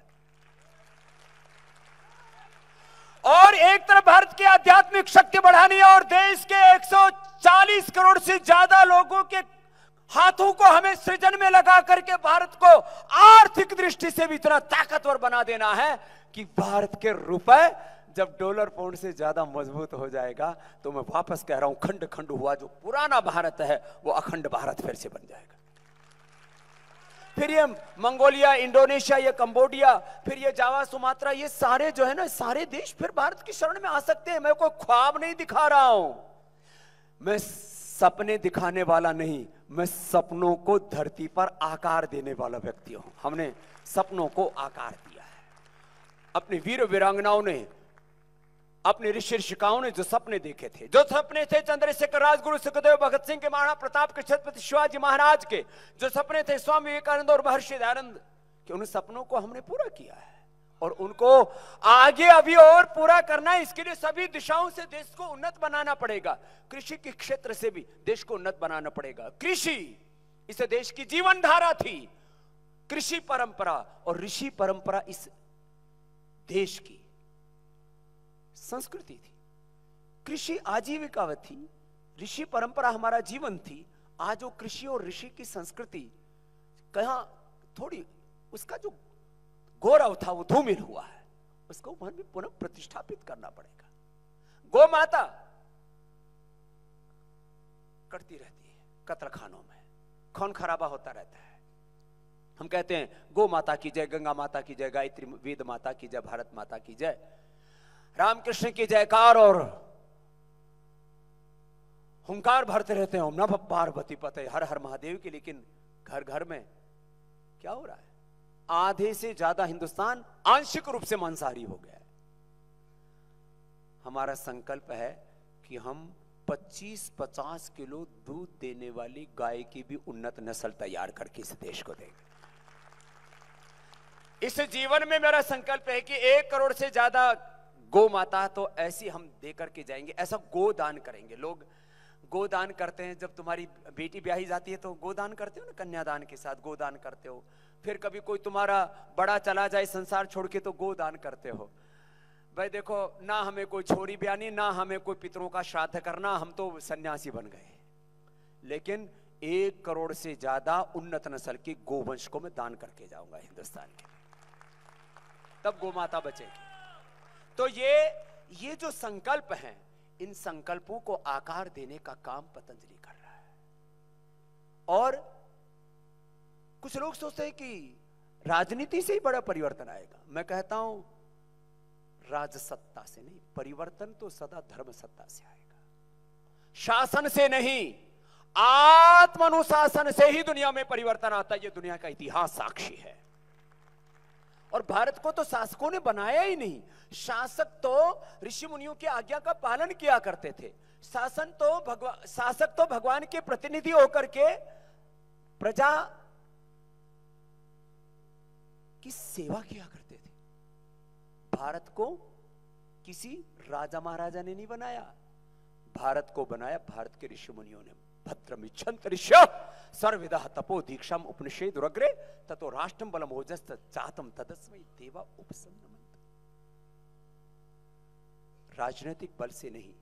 और एक तरफ भारत की आध्यात्मिक शक्ति बढ़ानी है और देश के 140 करोड़ से ज्यादा लोगों के हाथों को हमें सृजन में लगा करके भारत को आर्थिक दृष्टि से भी इतना ताकतवर बना देना है कि भारत के रुपए जब डॉलर पाउंड से ज्यादा मजबूत हो जाएगा तो मैं वापस कह रहा हूं खंड खंड हुआ जो पुराना भारत है वो अखंड भारत फिर से बन जाएगा। फिर ये मंगोलिया, इंडोनेशिया, ये कंबोडिया, फिर ये जावा, सुमात्रा, ये सारे जो है ना, सारे देश फिर भारत की शरण में आ सकते हैं। मैं कोई ख्वाब नहीं दिखा रहा हूं, मैं सपने दिखाने वाला नहीं, मैं सपनों को धरती पर आकार देने वाला व्यक्ति हूं। हमने सपनों को आकार दिया है। अपनी वीर वीरांगनाओं ने, अपने ऋषि ऋषिकाओं ने जो सपने देखे थे, जो सपने थे चंद्रशेखर, राजगुरु सुखदेव, भगत सिंह के, महाराणा प्रताप के, छत्रपति शिवाजी महाराज के, जो सपने थे स्वामी विवेकानंद और महर्षि दयानंद के, उन सपनों को हमने पूरा किया है और उनको आगे अभी और पूरा करना है। इसके लिए सभी दिशाओं से देश को उन्नत बनाना पड़ेगा। कृषि के क्षेत्र से भी देश को उन्नत बनाना पड़ेगा। कृषि इस देश की जीवन धारा थी, कृषि परंपरा और ऋषि परंपरा इस देश की संस्कृति थी। कृषि आजीविका थी, ऋषि परंपरा हमारा जीवन थी। आज वो कृषि और ऋषि की संस्कृति कहां थोड़ी, उसका जो गौरव था वो धूमिल हुआ है, उसको पुनः प्रतिष्ठापित करना पड़ेगा। गौ माता कटती रहती है कत्लखानों में, खून खराबा होता रहता है। हम कहते हैं गौ माता की जय, गंगा माता की जय, गायत्री वेद माता की जय, भारत माता की जय, रामकृष्ण की जयकार और हुंकार भरते रहते हैं ओम नमः पार्वती पते, हर हर महादेव की। लेकिन घर घर में क्या हो रहा है? आधे से ज्यादा हिंदुस्तान आंशिक रूप से मांसाहारी हो गया है। हमारा संकल्प है कि हम 25-50 किलो दूध देने वाली गाय की भी उन्नत नस्ल तैयार करके इस देश को देंगे। इस जीवन में मेरा संकल्प है कि 1 करोड़ से ज्यादा गौ माता तो ऐसी हम दे करके जाएंगे। ऐसा गोदान करेंगे। लोग गोदान करते हैं, जब तुम्हारी बेटी ब्याही जाती है तो गोदान करते हो ना, कन्यादान के साथ गोदान करते हो। फिर कभी कोई तुम्हारा बड़ा चला जाए संसार छोड़ के तो गोदान करते हो। भाई देखो, ना हमें कोई छोरी ब्यानी, ना हमें कोई पितरों का श्राद्ध करना, हम तो सन्यासी बन गए। लेकिन 1 करोड़ से ज्यादा उन्नत नस्ल की गोवंश को मैं दान करके जाऊंगा हिंदुस्तान के लिए, तब गोमाता बचेगी। तो ये जो संकल्प हैं, इन संकल्पों को आकार देने का काम पतंजलि कर रहा है। और कुछ लोग सोचते हैं कि राजनीति से ही बड़ा परिवर्तन आएगा। मैं कहता हूं राजसत्ता से नहीं, परिवर्तन तो सदा धर्म सत्ता से आएगा, शासन से नहीं, आत्म अनुशासन से ही दुनिया में परिवर्तन आता है। ये दुनिया का इतिहास साक्षी है। और भारत को तो शासकों ने बनाया ही नहीं, शासक तो ऋषि मुनियों की आज्ञा का पालन किया करते थे। शासक तो भगवान के प्रतिनिधि होकर के प्रजा की सेवा किया करते थे। भारत को किसी राजा महाराजा ने नहीं बनाया, भारत को बनाया भारत के ऋषि मुनियों ने। भद्रमिच्छन्त ऋष्य सर्वविदा तपो दीक्षाम उपनिषेदुरग्रे ततो राष्ट्रम बलमोजस्त जातम तदस्मै देवा उपसन्नमन्त। राजनीतिक बल से नहीं,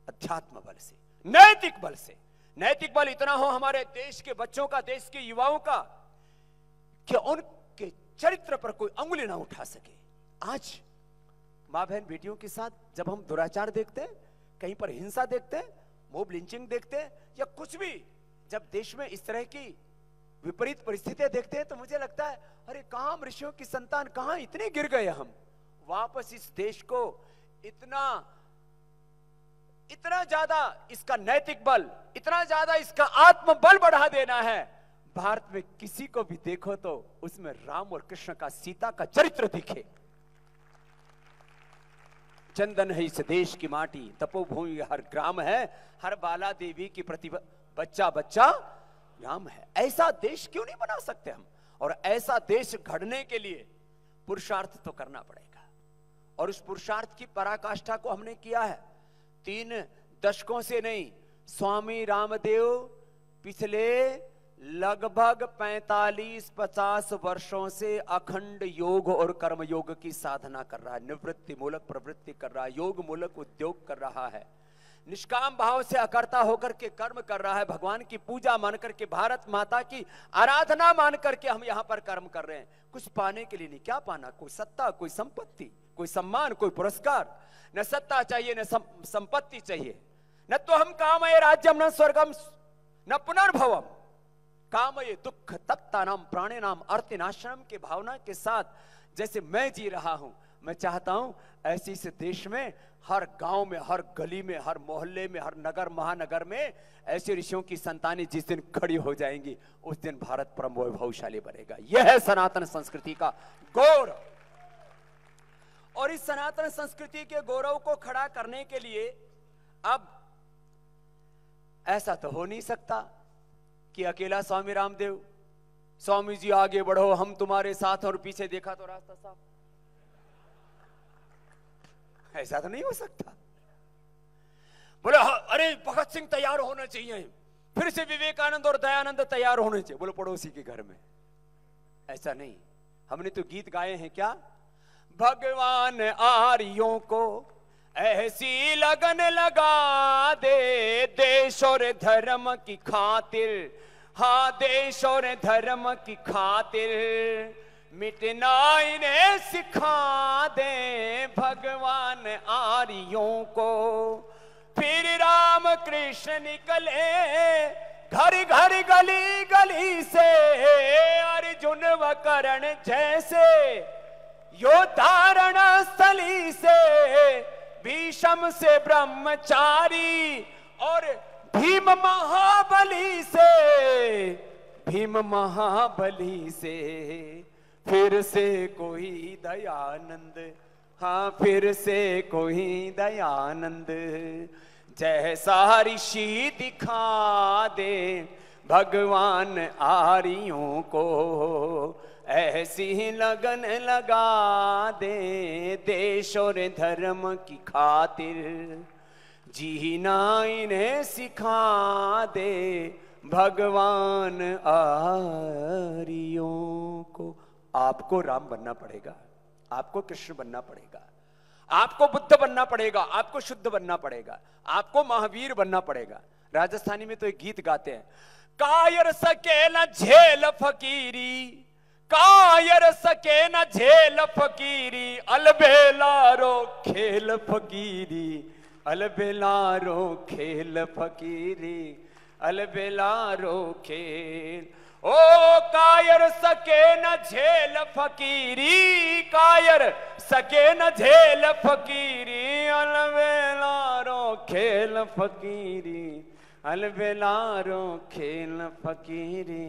अध्यात्म बल से, नैतिक बल से। नैतिक बल इतना हो हमारे देश के बच्चों का, देश के युवाओं का, कि उनके चरित्र पर कोई अंगुली ना उठा सके। आज मां बहन बेटियों के साथ जब हम दुराचार देखते हैं, कहीं पर हिंसा देखते हैं, मोब लिंचिंग देखते हैं, या कुछ भी जब देश में इस तरह की विपरीत परिस्थितियां देखते हैं, तो मुझे लगता है अरे कहां हम ऋषियों की संतान, कहां इतने गिर गए हम। वापस इस देश को इतना ज्यादा इसका नैतिक बल, इतना ज्यादा इसका आत्म बल बढ़ा देना है। भारत में किसी को भी देखो तो उसमें राम और कृष्ण का, सीता का चरित्र दिखे। चंदन है इस देश की माटी, तपोभूमि हर ग्राम है, हर बाला देवी की प्रतिभा, बच्चा बच्चा राम है। ऐसा देश क्यों नहीं बना सकते हम? और ऐसा देश घड़ने के लिए पुरुषार्थ तो करना पड़ेगा। और उस पुरुषार्थ की पराकाष्ठा को हमने किया है 3 दशकों से नहीं। स्वामी रामदेव पिछले लगभग 45-50 वर्षों से अखंड योग और कर्म योग की साधना कर रहा है, निवृत्ति मूलक प्रवृत्ति कर रहा है, योग मूलक उद्योग कर रहा है, निष्काम भाव से अकर्ता होकर के कर्म कर रहा है, भगवान की पूजा मान करके, भारत माता की आराधना मान करके हम यहां पर कर्म कर रहे हैं। कुछ पाने के लिए नहीं। क्या पाना? कोई सत्ता, कोई संपत्ति, कोई सम्मान, कोई पुरस्कार। न सत्ता चाहिए, न संपत्ति चाहिए, न तो हम कामये राज्यम न स्वर्गम न पुनर्भवम। कामये दुख तप्ता नाम प्राणे नाम अर्तिनाश्रम के भावना के साथ जैसे मैं जी रहा हूं, मैं चाहता हूं ऐसे इस देश में हर गांव में, हर गली में, हर मोहल्ले में, हर नगर महानगर में ऐसे ऋषियों की संतानें जिस दिन खड़ी हो जाएंगी, उस दिन भारत परम वैभवशाली बनेगा। यह है सनातन संस्कृति का गौरव। और इस सनातन संस्कृति के गौरव को खड़ा करने के लिए अब ऐसा तो हो नहीं सकता कि अकेला स्वामी रामदेव, स्वामी जी आगे बढ़ो हम तुम्हारे साथ, और पीछे देखा तो रास्ता साफ। ऐसा तो नहीं हो सकता। बोले अरे भगत सिंह तैयार होना चाहिए, फिर से विवेकानंद और दयानंद तैयार होने चाहिए। बोले पड़ोसी के घर में। ऐसा नहीं। हमने तो गीत गाए हैं क्या? भगवान आर्यों को ऐसी लगन लगा दे, देश और धर्म की खातिर, हाँ देश और धर्म की खातिर मिटना इन्हें सिखा दे भगवान आर्यों को। फिर राम कृष्ण निकले घर घर गली गली से, अर्जुन व कर्ण जैसे योद्धारण स्थली से, भीष्म से ब्रह्मचारी और भीम महाबली से, भीम महाबली से फिर से कोई दयानंद, हाँ फिर से कोई दयानंद जैसा ऋषि दिखा दे भगवान आर्यों को, ऐसी लगन लगा दे देश और धर्म की खातिर, जीना इन्हें सिखा दे भगवान आर्यों को। आपको राम बनना पड़ेगा, आपको कृष्ण बनना पड़ेगा, आपको बुद्ध बनना पड़ेगा, आपको शुद्ध बनना पड़ेगा, आपको महावीर बनना पड़ेगा। राजस्थानी में तो एक गीत गाते हैं, कायर सके न झेल फकीरी, कायर सके न झेल फकीरी, अलबेलारो खेल फकीरी, अलबेलारो खेल फकीरी, अलबेलारो खेल। ओ कायर सके न झेल फकीरी, कायर सके न झेल फकीरी, अलबेलारो खेल फकीरी, अलबेलारो खेल फकीरी,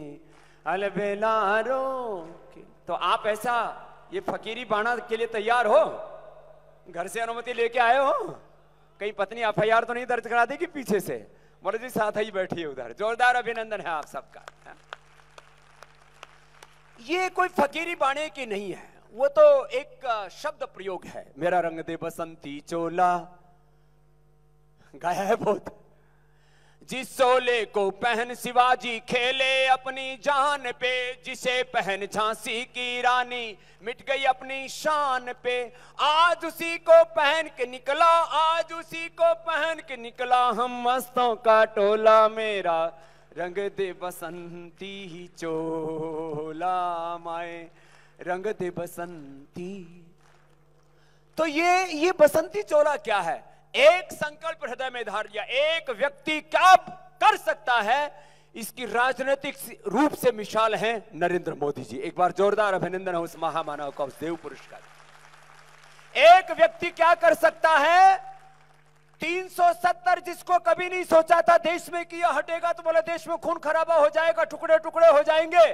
अलबेलारो। तो आप ऐसा ये फकीरी बाणा के लिए तैयार हो? घर से अनुमति लेके आए हो? कहीं पत्नी एफआईआर तो नहीं दर्ज करा देगी पीछे से? मोदी जी साथ ही बैठी है उधर। जोरदार अभिनंदन है आप सबका। ये कोई फकीरी बाणे की नहीं है, वो तो एक शब्द प्रयोग है। मेरा रंग दे बसंती चोला गाया है बहुत। जिस चोले को पहन शिवाजी खेले अपनी जान पे, जिसे पहन झांसी की रानी मिट गई अपनी शान पे। आज उसी को पहन के निकला, आज उसी को पहन के निकला हम मस्तों का टोला। मेरा रंग दे बसंती ही चोला माए, रंग दे बसंती। तो ये बसंती चोला क्या है? एक संकल्प हृदय में धार लिया। एक व्यक्ति क्या कर सकता है, इसकी राजनीतिक रूप से मिसाल है नरेंद्र मोदी जी। एक बार जोरदार अभिनंदन है उस महामानव का, उस देव पुरुष का। एक व्यक्ति क्या कर सकता है? 370 जिसको कभी नहीं सोचा था देश में कि यह हटेगा तो बोले देश में खून खराबा हो जाएगा, टुकड़े टुकड़े हो जाएंगे।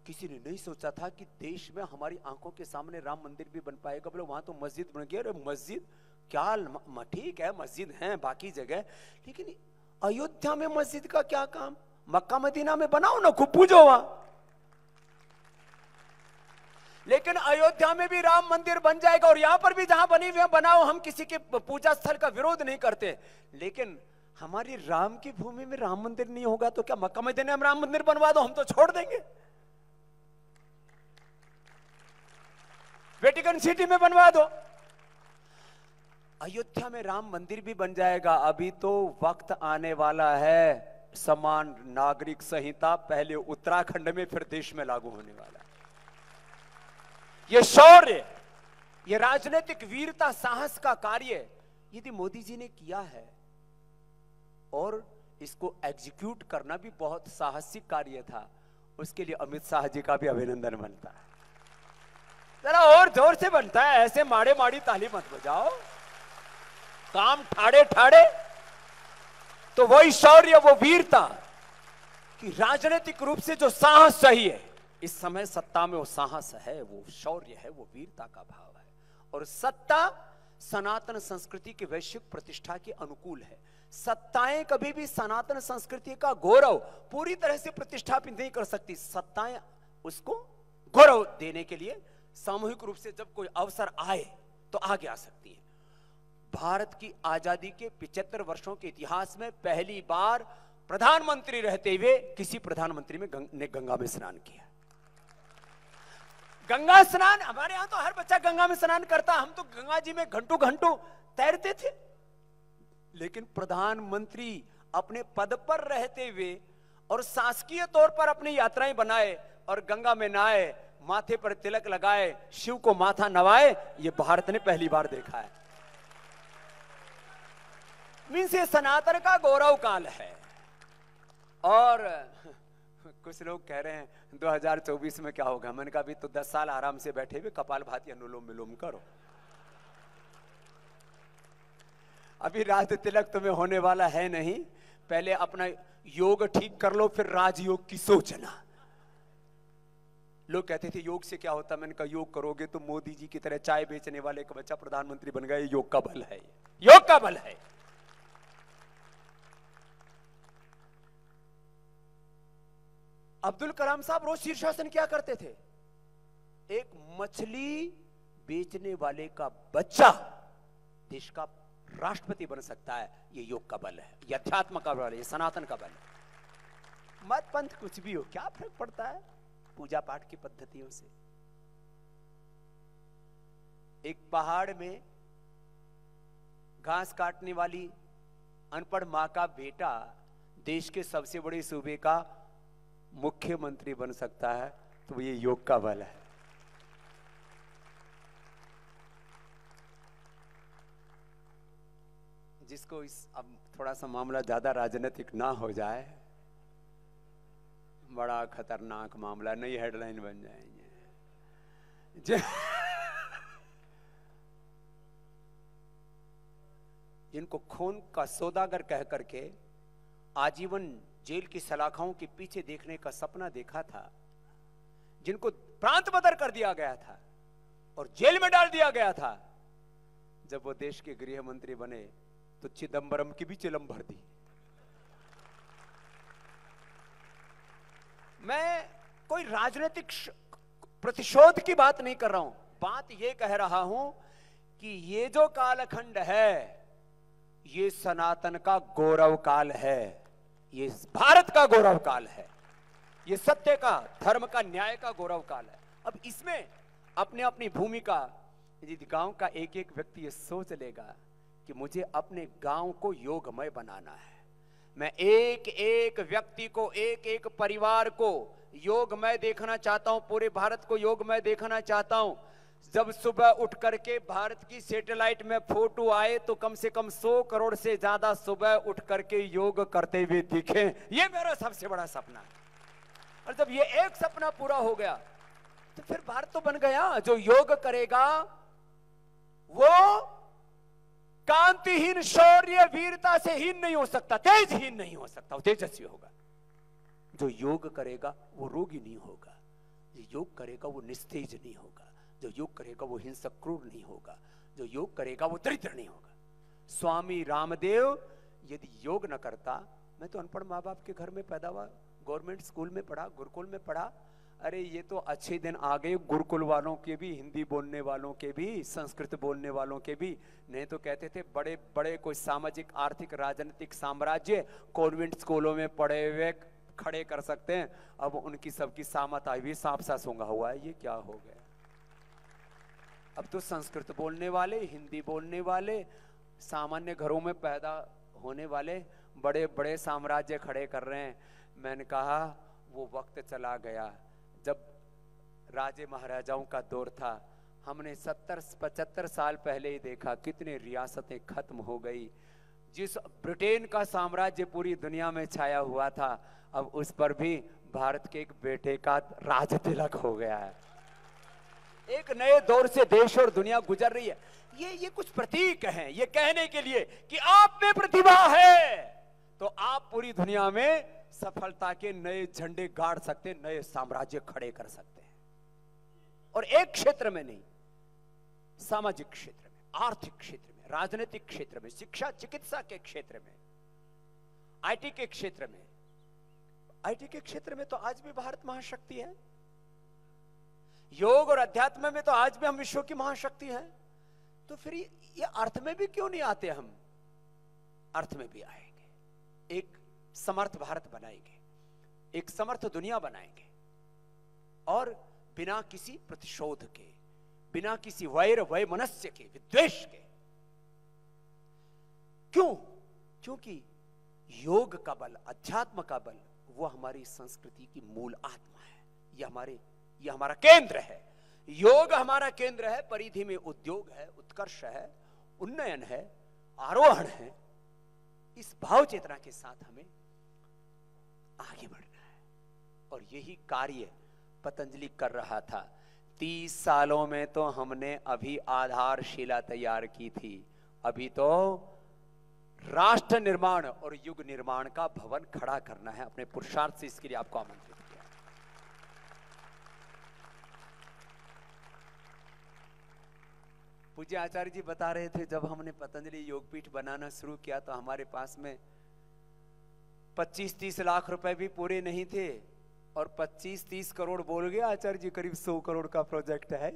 किसी ने नहीं सोचा था कि देश में हमारी आंखों के सामने राम मंदिर भी बन पाएगा। बोले वहां तो मस्जिद बन गई। अरे मस्जिद क्या, ठीक है मस्जिद है बाकी जगह, लेकिन अयोध्या में मस्जिद का क्या काम? मक्का मदीना में बनाओ ना, खूब पूजो वहां। लेकिन अयोध्या में भी राम मंदिर बन जाएगा और यहां पर भी जहां बनी हुई बनाओ। हम किसी के पूजा स्थल का विरोध नहीं करते, लेकिन हमारी राम की भूमि में राम मंदिर नहीं होगा तो क्या मक्का मदीना में राम मंदिर बनवा दो, हम तो छोड़ देंगे। वेटिकन सिटी में बनवा दो। अयोध्या में राम मंदिर भी बन जाएगा। अभी तो वक्त आने वाला है, समान नागरिक संहिता पहले उत्तराखंड में फिर देश में लागू होने वाला है। ये शौर्य, ये राजनीतिक वीरता, साहस का कार्य यदि मोदी जी ने किया है और इसको एग्जीक्यूट करना भी बहुत साहसिक कार्य था, उसके लिए अमित शाह जी का भी अभिनंदन बनता है। जरा और जोर से बनता है, ऐसे माड़े माड़ी ताली मत बजाओ। काम ठाड़े ठाड़े। तो वही शौर्य, वो वीरता कि राजनीतिक रूप से जो साहस चाहिए, इस समय सत्ता में वो साहस है, वो शौर्य है, वो वीरता का भाव है। और सत्ता सनातन संस्कृति की वैश्विक प्रतिष्ठा के अनुकूल है। सत्ताएं कभी भी सनातन संस्कृति का गौरव पूरी तरह से प्रतिष्ठापित नहीं कर सकती। सत्ताएं उसको गौरव देने के लिए सामूहिक रूप से जब कोई अवसर आए तो आगे आ सकती है। भारत की आजादी के 75 वर्षों के इतिहास में पहली बार प्रधानमंत्री रहते हुए किसी प्रधानमंत्री ने गंगा में स्नान किया। गंगा स्नान, हमारे यहां तो हर बच्चा गंगा में स्नान करता, हम तो गंगा जी में घंटों घंटों तैरते थे। लेकिन प्रधानमंत्री अपने पद पर रहते हुए और शासकीय तौर पर अपनी यात्राएं बनाए और गंगा में नहाए, माथे पर तिलक लगाए, शिव को माथा नवाए, ये भारत ने पहली बार देखा है। मीन्स ये सनातन का गौरव काल है। और कुछ लोग कह रहे हैं 2024 में क्या होगा। मैंने कहा अभी तो 10 साल आराम से बैठे हुए कपालभाति अनुलोम विलोम करो। अभी राज तिलक तुम्हें होने वाला है नहीं, पहले अपना योग ठीक कर लो, फिर राजयोग की सोचना। लोग कहते थे योग से क्या होता, मैंने कहा योग करोगे तो मोदी जी की तरह चाय बेचने वाले का बच्चा प्रधानमंत्री बन गया। योग का बल है, योग का बल है। अब्दुल कलाम साहब रोज शीर्षासन क्या करते थे? एक मछली बेचने वाले का बच्चा देश का राष्ट्रपति बन सकता है। ये योग का बल है, ये अध्यात्म का बल है, ये सनातन का बल है। मत पंथ कुछ भी हो, क्या फर्क पड़ता है पूजा पाठ की पद्धतियों से। एक पहाड़ में घास काटने वाली अनपढ़ मां का बेटा देश के सबसे बड़े सूबे का मुख्यमंत्री बन सकता है, तो ये योग का बल है। जिसको इस अब थोड़ा सा मामला ज्यादा राजनीतिक ना हो जाए, बड़ा खतरनाक मामला, नई हेडलाइन बन जाएंगे। जिनको खून का सौदागर कह करके आजीवन जेल की सलाखों के पीछे देखने का सपना देखा था, जिनको प्रांत बदर कर दिया गया था और जेल में डाल दिया गया था, जब वो देश के गृह मंत्री बने तो चिदंबरम की भी चिलम भर दी। मैं कोई राजनीतिक प्रतिशोध की बात नहीं कर रहा हूं, बात यह कह रहा हूं कि ये जो कालखंड है ये सनातन का गौरव काल है, ये भारत का गौरव काल है, ये सत्य का, धर्म का, न्याय का गौरव काल है। अब इसमें अपने अपनी भूमिका, यदि गांव का एक एक व्यक्ति ये सोच लेगा कि मुझे अपने गांव को योगमय बनाना है, मैं एक एक व्यक्ति को, एक एक परिवार को योगमय देखना चाहता हूं, पूरे भारत को योगमय देखना चाहता हूं। जब सुबह उठ करके भारत की सैटेलाइट में फोटो आए तो कम से कम 100 करोड़ से ज्यादा सुबह उठ करके योग करते हुए दिखे, ये मेरा सबसे बड़ा सपना है। और जब ये एक सपना पूरा हो गया तो फिर भारत तो बन गया। जो योग करेगा वो कांतिहीन, शौर्य, वीरता से हीन नहीं हो सकता, तेजहीन नहीं हो सकता, वो तेजस्वी होगा। जो योग करेगा वो रोगी नहीं होगा, जो योग करेगा वो निस्तेज नहीं होगा, जो योग करेगा वो हिंसक क्रूर नहीं होगा, जो योग करेगा वो दरिद्र नहीं होगा। स्वामी रामदेव यदि योग न करता, मैं तो अनपढ़ माँ बाप के घर में पैदा हुआ, गवर्नमेंट स्कूल में पढ़ा, गुरुकुल में पढ़ा, अरे ये तो अच्छे दिन आ गए गुरुकुल वालों के भी, हिंदी बोलने वालों के भी, संस्कृत बोलने वालों के भी। नहीं तो कहते थे बड़े बड़े कोई सामाजिक, आर्थिक, राजनीतिक साम्राज्य कॉन्वेंट स्कूलों में पढ़े हुए खड़े कर सकते हैं, अब उनकी सबकी सामत आई हुई, सांप सा सूंघा हुआ है, ये क्या हो गया। अब तो संस्कृत बोलने वाले, हिंदी बोलने वाले, सामान्य घरों में पैदा होने वाले बड़े बड़े साम्राज्य खड़े कर रहे हैं। मैंने कहा वो वक्त चला गया जब राजे महाराजाओं का दौर था। हमने 70-75 साल पहले ही देखा कितने रियासतें खत्म हो गई। जिस ब्रिटेन का साम्राज्य पूरी दुनिया में छाया हुआ था, अब उस पर भी भारत के एक बेटे का राज तिलक हो गया है। एक नए दौर से देश और दुनिया गुजर रही है। ये कुछ प्रतीक हैं, ये कहने के लिए कि आप में प्रतिभा है तो आप पूरी दुनिया में सफलता के नए झंडे गाड़ सकते, नए साम्राज्य खड़े कर सकते हैं। और एक क्षेत्र में नहीं, सामाजिक क्षेत्र में, आर्थिक क्षेत्र में, राजनीतिक क्षेत्र में, शिक्षा चिकित्सा के क्षेत्र में, आईटी के क्षेत्र में। आईटी के क्षेत्र में तो आज भी भारत महाशक्ति है। योग और अध्यात्म में तो आज भी हम विश्व की महाशक्ति हैं। तो फिर ये अर्थ में भी क्यों नहीं आते? हम अर्थ में भी आएंगे, एक समर्थ भारत बनाएंगे, एक समर्थ दुनिया बनाएंगे, और बिना किसी प्रतिशोध के, बिना किसी वैर वैमनस्य के, विद्वेष के। क्यों? क्योंकि योग का बल, अध्यात्म का बल, वो हमारी संस्कृति की मूल आत्मा है। ये हमारा केंद्र है। योग हमारा केंद्र है। परिधि में उद्योग है, उत्कर्ष है, उन्नयन है, आरोहण है। इस भाव चेतना के साथ हमें आगे बढ़ना है, और यही कार्य पतंजलि कर रहा था। 30 सालों में तो हमने अभी आधारशिला तैयार की थी, अभी तो राष्ट्र निर्माण और युग निर्माण का भवन खड़ा करना है। अपने पुरुषार्थ से इसके लिए आपको आमंत्रित किया। पूज्य आचार्य जी बता रहे थे, जब हमने पतंजलि योगपीठ बनाना शुरू किया तो हमारे पास में 25-30 लाख रुपए भी पूरे नहीं थे, और 25-30 करोड़ बोल गया आचार्य जी, करीब 100 करोड़ का प्रोजेक्ट है।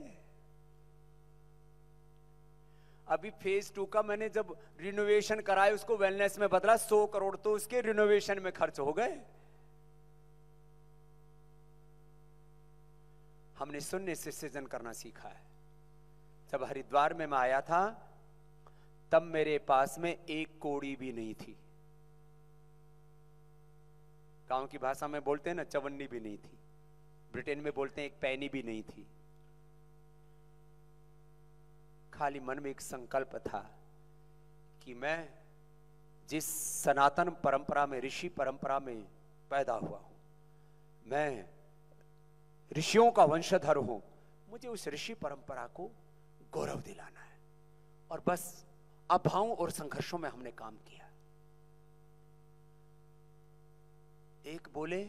अभी फेज 2 का मैंने जब रिनोवेशन कराया, उसको वेलनेस में बदला, 100 करोड़ तो उसके रिनोवेशन में खर्च हो गए। हमने शून्य से सृजन करना सीखा है। जब हरिद्वार में मैं आया था तब मेरे पास में 1 कौड़ी भी नहीं थी। गांव की भाषा में बोलते हैं ना, चवन्नी भी नहीं थी। ब्रिटेन में बोलते हैं एक पैनी भी नहीं थी। खाली मन में एक संकल्प था कि मैं जिस सनातन परंपरा में, ऋषि परंपरा में पैदा हुआ हूं, मैं ऋषियों का वंशधर हूं, मुझे उस ऋषि परंपरा को गौरव दिलाना है। और बस अभावों और संघर्षों में हमने काम किया। एक बोले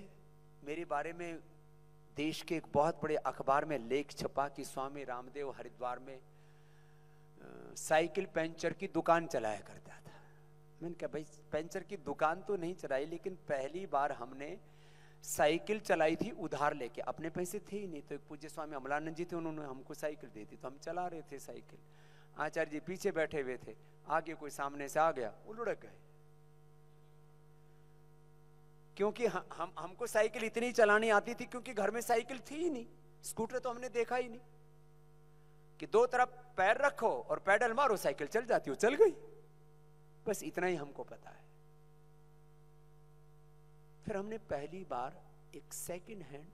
मेरे बारे में, देश के एक बहुत बड़े अखबार में लेख छपा कि स्वामी रामदेव हरिद्वार में साइकिल पंचर की दुकान चलाया करता था। मैंने कहा भाई पंचर की दुकान तो नहीं चलाई, लेकिन पहली बार हमने साइकिल चलाई थी उधार लेके, अपने पैसे थे ही नहीं। तो एक पूज्य स्वामी अमलानंद जी थे, उन्होंने हमको साइकिल दी थी, तो हम चला रहे थे साइकिल। आचार्य जी पीछे बैठे हुए थे, आगे कोई सामने से आ गया, वो लुढ़क गए। क्योंकि हमको साइकिल इतनी चलानी आती थी क्योंकि घर में साइकिल थी ही नहीं, स्कूटर तो हमने देखा ही नहीं कि दो तरफ पैर रखो और पैडल मारो साइकिल चल जाती हो, चल गई। बस इतना ही हमको पता है। फिर हमने पहली बार एक सेकंड हैंड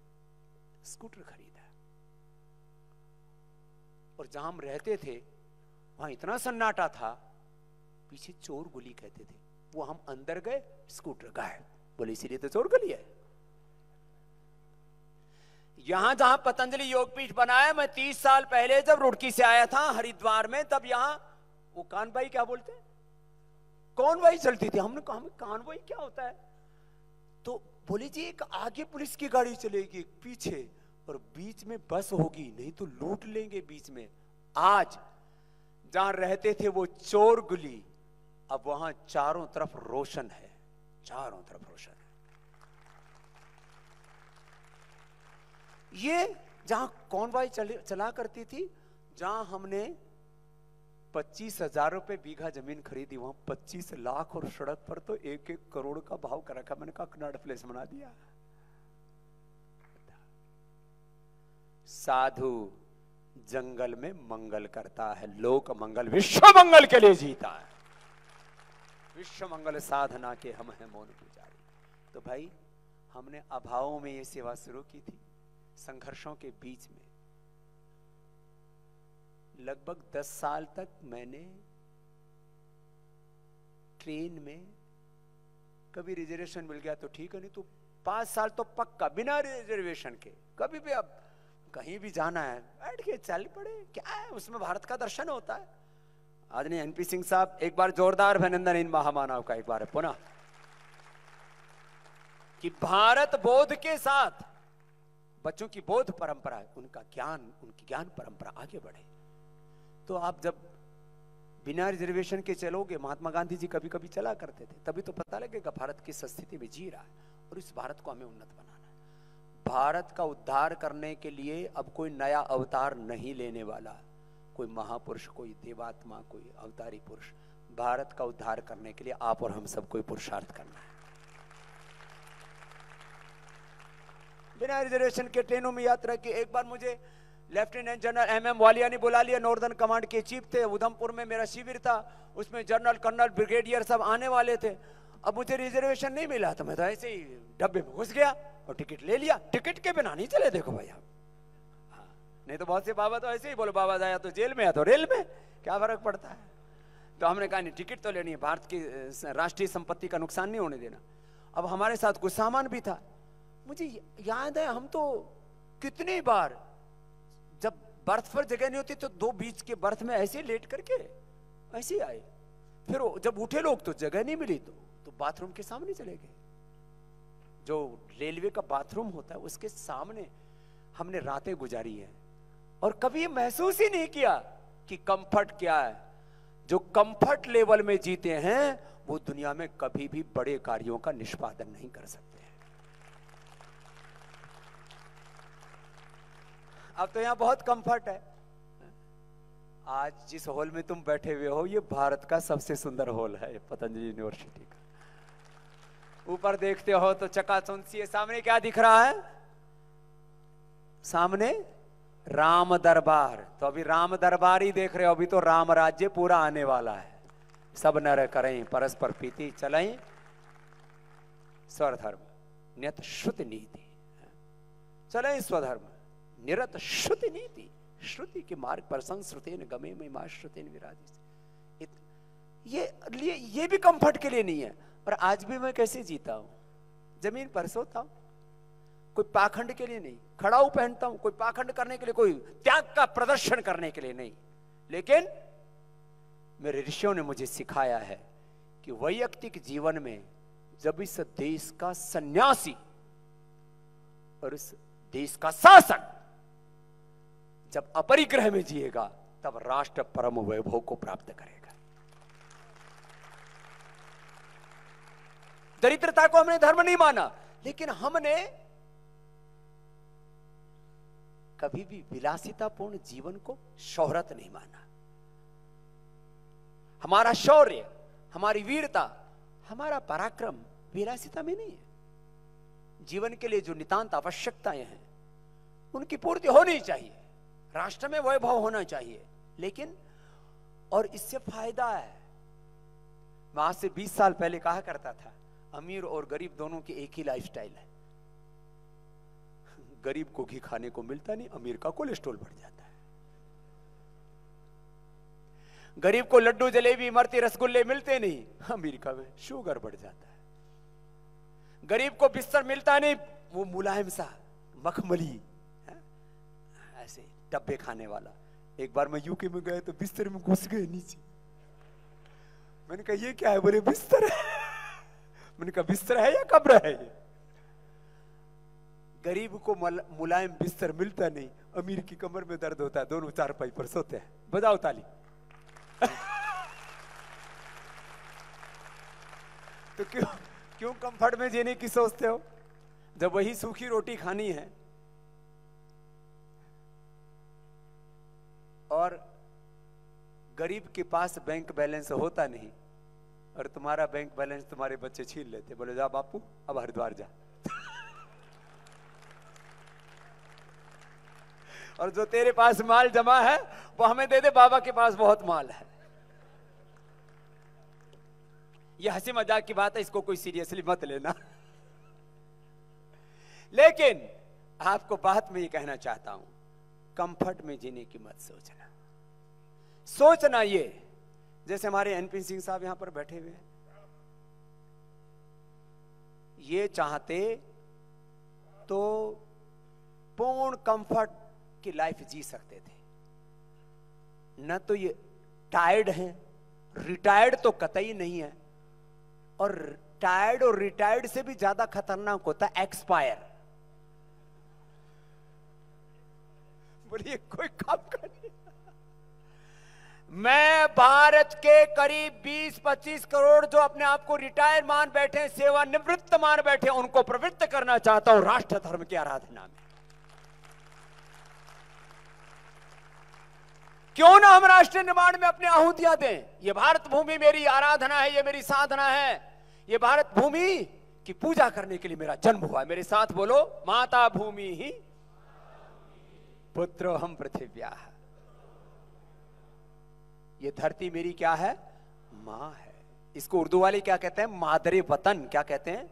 स्कूटर खरीदा, और जहां हम रहते थे वहां इतना सन्नाटा था, पीछे चोर गुली कहते थे। वो हम अंदर गए, स्कूटर गायब। बोले इसीलिए तो चोर गली है। यहां जहां पतंजलि योगपीठ बनाया, मैं 30 साल पहले जब रुड़की से आया था हरिद्वार में, तब यहां वो कानबाई क्या बोलते हैं, कॉनवाई चलती थी। हमने कहा कानवाई क्या होता है? तो बोले जी एक आगे पुलिस की गाड़ी चलेगी, एक पीछे, और बीच में बस होगी, नहीं तो लूट लेंगे बीच में। आज जहां रहते थे वो चोर गुली, अब वहां चारों तरफ रोशन है, चारों तरफ रोशन है। ये जहां कॉनवाई चला करती थी, जहां हमने 25,000 रुपए बीघा जमीन खरीदी, वहां 25 लाख, और सड़क पर तो 1-1 करोड़ का भाव कर रखा। मैंने कहा कनाड प्लेस बना दिया। साधु जंगल में मंगल करता है, लोक मंगल विश्व मंगल के लिए जीता है। विश्व मंगल साधना के हम हैं मौन पुजारी। तो भाई हमने अभावों में ये सेवा शुरू की थी, संघर्षों के बीच में। लगभग 10 साल तक मैंने ट्रेन में, कभी रिजर्वेशन मिल गया तो ठीक है, नहीं तो 5 साल तो पक्का बिना रिजर्वेशन के। कभी भी अब कहीं भी जाना है, बैठ के चल पड़े, क्या है उसमें, भारत का दर्शन होता है। आदरणीय एनपी सिंह साहब, एक बार जोरदार अभिनंदन इन महामानव का, एक बार पुनः, कि भारत बोध के साथ बच्चों की बोध परंपरा, उनका ज्ञान, उनकी ज्ञान परंपरा आगे बढ़े। तो आप जब बिना रिजर्वेशन के चलोगे, महात्मा गांधी जी कभी कभी चला करते थे, तभी तो पता लगेगा भारत किस स्थिति में जी रहा है, और इस भारत को हमें उन्नत बनाना है। भारत का उद्धार करने के लिए अब कोई नया अवतार नहीं लेने वाला, कोई महापुरुष, कोई देवात्मा, कोई अवतारी पुरुष। भारत का उद्धार करने के लिए आप और हम सबको पुरुषार्थ करना है। बिना रिजर्वेशन के ट्रेनों में यात्रा की। एक बार मुझे लेफ्टिनेंट जनरल MM वालिया ने बुला लिया, नॉर्दर्न कमांड के चीफ थे। उधमपुर में मेरा शिविर था, उसमें जनरल, कर्नल, ब्रिगेडियर सब आने वाले थे। अब मुझे रिजर्वेशन नहीं मिला, तो मैं तो ऐसे ही डब्बे में घुस गया और टिकट ले लिया। टिकट के बिना नहीं चले, देखो भैया। हाँ, नहीं तो बहुत से बाबा तो ऐसे ही बोलो, बाबा जाया तो जेल में, या तो रेल में, क्या फर्क पड़ता है। तो हमने कहा नहीं, टिकट तो लेनी है, भारत की राष्ट्रीय संपत्ति का नुकसान नहीं होने देना। अब हमारे साथ कुछ सामान भी था। मुझे याद है हम तो कितनी बार, जब बर्थ पर जगह नहीं होती तो 2 बीच के बर्थ में ऐसे लेट करके ऐसे आए। फिर जब उठे लोग तो जगह नहीं मिली, तो बाथरूम के सामने चले गए। जो रेलवे का बाथरूम होता है उसके सामने हमने रातें गुजारी हैं, और कभी महसूस ही नहीं किया कि कंफर्ट क्या है। जो कंफर्ट लेवल में जीते हैं वो दुनिया में कभी भी बड़े कार्यों का निष्पादन नहीं कर सकते। अब तो यहां बहुत कंफर्ट है। आज जिस हॉल में तुम बैठे हुए हो, ये भारत का सबसे सुंदर हॉल है, पतंजलि यूनिवर्सिटी का। ऊपर देखते हो तो चकाचौंध सी है। सामने क्या दिख रहा है? सामने राम दरबार। तो अभी राम दरबार ही देख रहे हो, अभी तो राम राज्य पूरा आने वाला है। सब नर करें परस्पर प्रीति चलें स्वर धर्म। नियत श्रुति नीति। चले स्वधर्म निरत श्रुति नीति, श्रुति के मार्ग पर संस्कृतेन गमे में मां श्रुतेन विराजित। ये भी कंफर्ट के लिए नहीं है। और आज भी मैं कैसे जीता हूं, जमीन पर सोता हूं, कोई पाखंड के लिए नहीं, खड़ाऊ पहनता हूं कोई पाखंड करने के लिए, कोई त्याग का प्रदर्शन करने के लिए नहीं, लेकिन मेरे ऋषियों ने मुझे सिखाया है कि वैयक्तिक जीवन में जब इस देश का सन्यासी और इस देश का शासक जब अपरिग्रह में जिएगा तब राष्ट्र परम वैभव को प्राप्त करेगा। दरिद्रता को हमने धर्म नहीं माना, लेकिन हमने कभी भी विलासितापूर्ण जीवन को शोहरत नहीं माना। हमारा शौर्य, हमारी वीरता, हमारा पराक्रम विलासिता में नहीं है। जीवन के लिए जो नितांत आवश्यकताएं हैं उनकी पूर्ति होनी चाहिए, राष्ट्र में वैभव होना चाहिए। लेकिन और इससे फायदा है, मैं आज से 20 साल पहले कहा करता था अमीर और गरीब दोनों की एक ही लाइफस्टाइल है। गरीब को घी खाने को मिलता नहीं, अमीर का कोलेस्ट्रॉल बढ़ जाता है। गरीब को लड्डू जलेबी इमरती रसगुल्ले मिलते नहीं, अमीर का में शुगर बढ़ जाता है। गरीब को बिस्तर मिलता नहीं, वो मुलायम सा मखमली ऐसे डब्बे खाने वाला। एक बार मैं यूके में गए तो बिस्तर में घुस गए नीचे, मैंने कहा ये क्या है, बोले बिस्तर है। मैंने कहा बिस्तर है या कब्र है ये? गरीब को मुलायम बिस्तर मिलता नहीं, अमीर की कमर में दर्द होता है, दोनों चारपाई पर सोते हैं। बजाओ ताली। तो क्यों कंफर्ट में जीने की सोचते हो, जब वही सूखी रोटी खानी है और गरीब के पास बैंक बैलेंस होता नहीं और तुम्हारा बैंक बैलेंस तुम्हारे बच्चे छीन लेते, बोले जा बापू अब हरिद्वार जा। और जो तेरे पास माल जमा है वो हमें दे दे, बाबा के पास बहुत माल है। ये हंसी मजाक की बात है, इसको कोई सीरियसली मत लेना। लेकिन आपको बात में ये कहना चाहता हूं, कंफर्ट में जीने की मत सोचना। सोचना ये, जैसे हमारे एनपी सिंह साहब यहां पर बैठे हुए हैं, ये चाहते तो पूर्ण कंफर्ट की लाइफ जी सकते थे। न तो ये टायर्ड हैं, रिटायर्ड तो कतई नहीं है, और टायर्ड और रिटायर्ड से भी ज्यादा खतरनाक होता है एक्सपायर। बोलिए कोई काम कर नहीं। मैं भारत के करीब 20-25 करोड़ जो अपने आप को रिटायर मान बैठे, सेवानिवृत्त मान बैठे, उनको प्रवृत्त करना चाहता हूं राष्ट्र धर्म की आराधना में। क्यों ना हम राष्ट्र निर्माण में अपनी आहुतियां दें। ये भारत भूमि मेरी आराधना है, ये मेरी साधना है। ये भारत भूमि की पूजा करने के लिए मेरा जन्म हुआ है। मेरे साथ बोलो, माता भूमि ही पुत्रो हम पृथिव्या। ये धरती मेरी क्या है, मां है। इसको उर्दू वाले क्या कहते हैं, मादरे वतन क्या कहते हैं,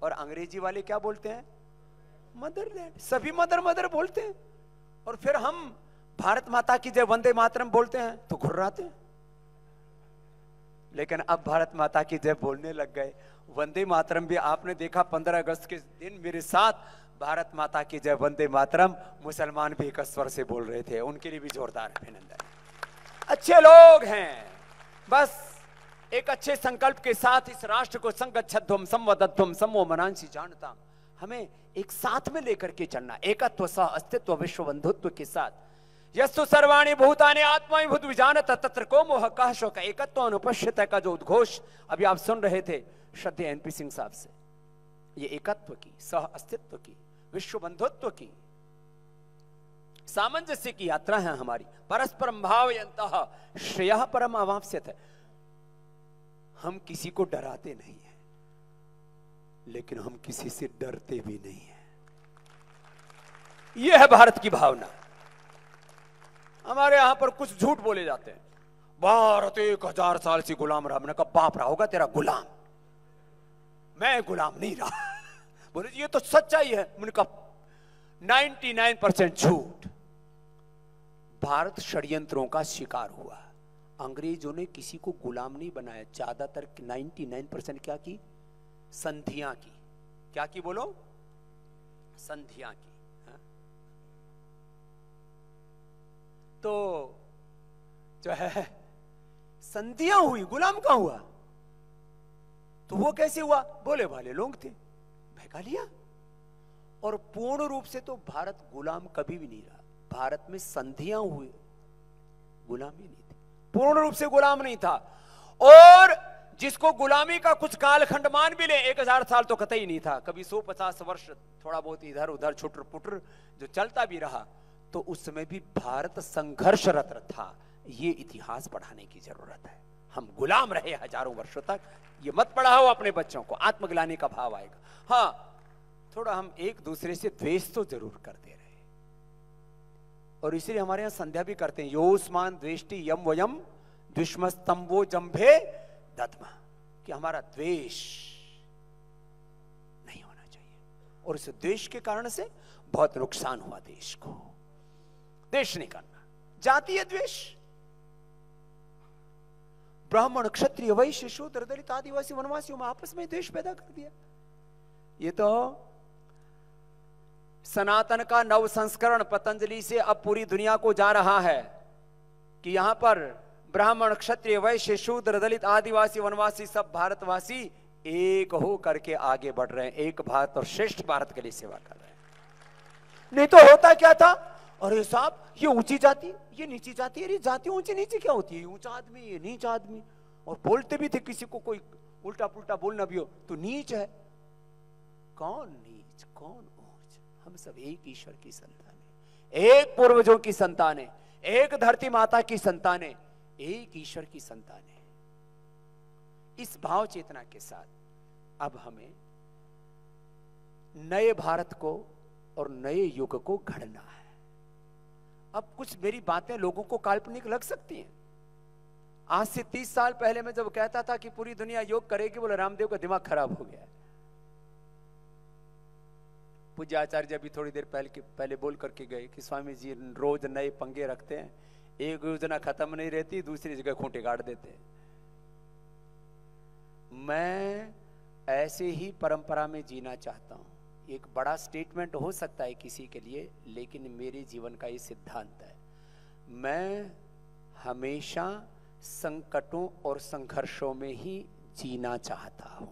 और अंग्रेजी वाले क्या बोलते हैं, मदरलैंड। सभी मदर मदर बोलते हैं, और फिर हम भारत माता की जय वंदे मातरम बोलते हैं तो घुर्राते हैं। लेकिन अब भारत माता की जय बोलने लग गए। वंदे मातरम भी आपने देखा 15 अगस्त के दिन मेरे साथ भारत माता की जय वंदे मातरम मुसलमान भी एक स्वर से बोल रहे थे। उनके लिए भी जोरदार अभिनंदन। अच्छे लोग हैं, बस एक अच्छे संकल्प के साथ इस राष्ट्र को संगच्छध्वम संवदध्वम समो मनांसी जानता, हमें एक साथ में लेकर के चलना, एकत्व सह अस्तित्व विश्व बंधुत्व के साथ। यस्तु सर्वाणि भूतानि आत्मा भूत विजानत तत्र को मोह कह शोक एकत्व अनुपश्यत का जो उद्घोष अभी आप सुन रहे थे श्रद्धेय एनपी सिंह साहब से, ये एकत्व की, सह अस्तित्व की, विश्व बंधुत्व की, सामंजस्य की यात्रा है हमारी। परस्परम भावयन्तः श्रेयः परम अवाप्स्यते। हम किसी को डराते नहीं है, लेकिन हम किसी से डरते भी नहीं है। यह है भारत की भावना। हमारे यहां पर कुछ झूठ बोले जाते हैं, भारत 1000 साल से गुलाम रहा। मैंने कहा बाप रहा होगा तेरा गुलाम। मैं गुलाम नहीं रहा। बोले ये तो सच्चाई है। मैंने कहा 99% झूठ। भारत षड्यंत्रों का शिकार हुआ। अंग्रेजों ने किसी को गुलाम नहीं बनाया, ज्यादातर 99% क्या की? संधियां की। क्या की बोलो? संधियां की। हाँ? तो जो है संधियां हुई, गुलाम कहां हुआ? तो वो कैसे हुआ? बोले भाले लोग थे, बहका लिया। और पूर्ण रूप से तो भारत गुलाम कभी भी नहीं रहा। भारत में संधियां हुई, गुलामी नहीं थी, पूर्ण रूप से गुलाम नहीं था। और जिसको गुलामी का कुछ कालखंड मान भी ले, 1000 साल तो कतई नहीं था, कभी 150 वर्ष थोड़ा बहुत इधर उधर छुटर पुटर जो चलता भी रहा, तो उस समय भी भारत संघर्षरत था। ये इतिहास पढ़ाने की जरूरत है। हम गुलाम रहे हजारों वर्षों तक, ये मत पढ़ाओ अपने बच्चों को, आत्मग्लानि का भाव आएगा। हाँ, थोड़ा हम एक दूसरे से द्वेष तो जरूर करते रहे, और इसलिए हमारे यहां संध्या भी करते हैं, योस्मान द्वेष्टि यम वयम द्विष्मस्तंभो जंभे दत्मा, कि हमारा द्वेष नहीं होना चाहिए। और इस द्वेष के कारण से बहुत नुकसान हुआ देश को। द्वेष नहीं करना, जातीय द्वेष। ब्राह्मण क्षत्रिय वैश्य शूद्र दलित आदिवासी वनवासियों में आपस में द्वेष पैदा कर दिया। ये तो सनातन का नव संस्करण पतंजलि से अब पूरी दुनिया को जा रहा है कि यहां पर ब्राह्मण क्षत्रिय वैश्य शूद्र दलित आदिवासी वनवासी सब भारतवासी एक हो करके आगे बढ़ रहे हैं, एक भारत और श्रेष्ठ भारत के लिए सेवा कर रहे हैं। नहीं तो होता क्या था, अरे साहब ये ऊंची जाति, ये नीची जाति, अरे जाति ऊंची नीची क्या होती है, ऊंचा आदमी ये नीच आदमी। और बोलते भी थे, किसी को कोई उल्टा पुल्टा बोलना भी हो तो नीच है। कौन नीच कौन ऊंच? हम सब एक ईश्वर की संतान है, एक पूर्वजों की संतान है, एक धरती माता की संतान है, एक ईश्वर की संतान है। इस भाव चेतना के साथ अब हमें नए भारत को और नए युग को घड़ना है। अब कुछ मेरी बातें लोगों को काल्पनिक लग सकती हैं। आज से 30 साल पहले मैं जब कहता था कि पूरी दुनिया योग करेगी, बोले रामदेव का दिमाग खराब हो गया है। पूज्य आचार्य अभी थोड़ी देर पहले बोल करके गए कि स्वामी जी रोज नए पंगे रखते हैं, एक योजना खत्म नहीं रहती, दूसरी जगह खूंटे गाड़ देते हैं। मैं ऐसे ही परंपरा में जीना चाहता हूं। एक बड़ा स्टेटमेंट हो सकता है किसी के लिए, लेकिन मेरे जीवन का ये सिद्धांत है। मैं हमेशा संकटों और संघर्षों में ही जीना चाहता हूं।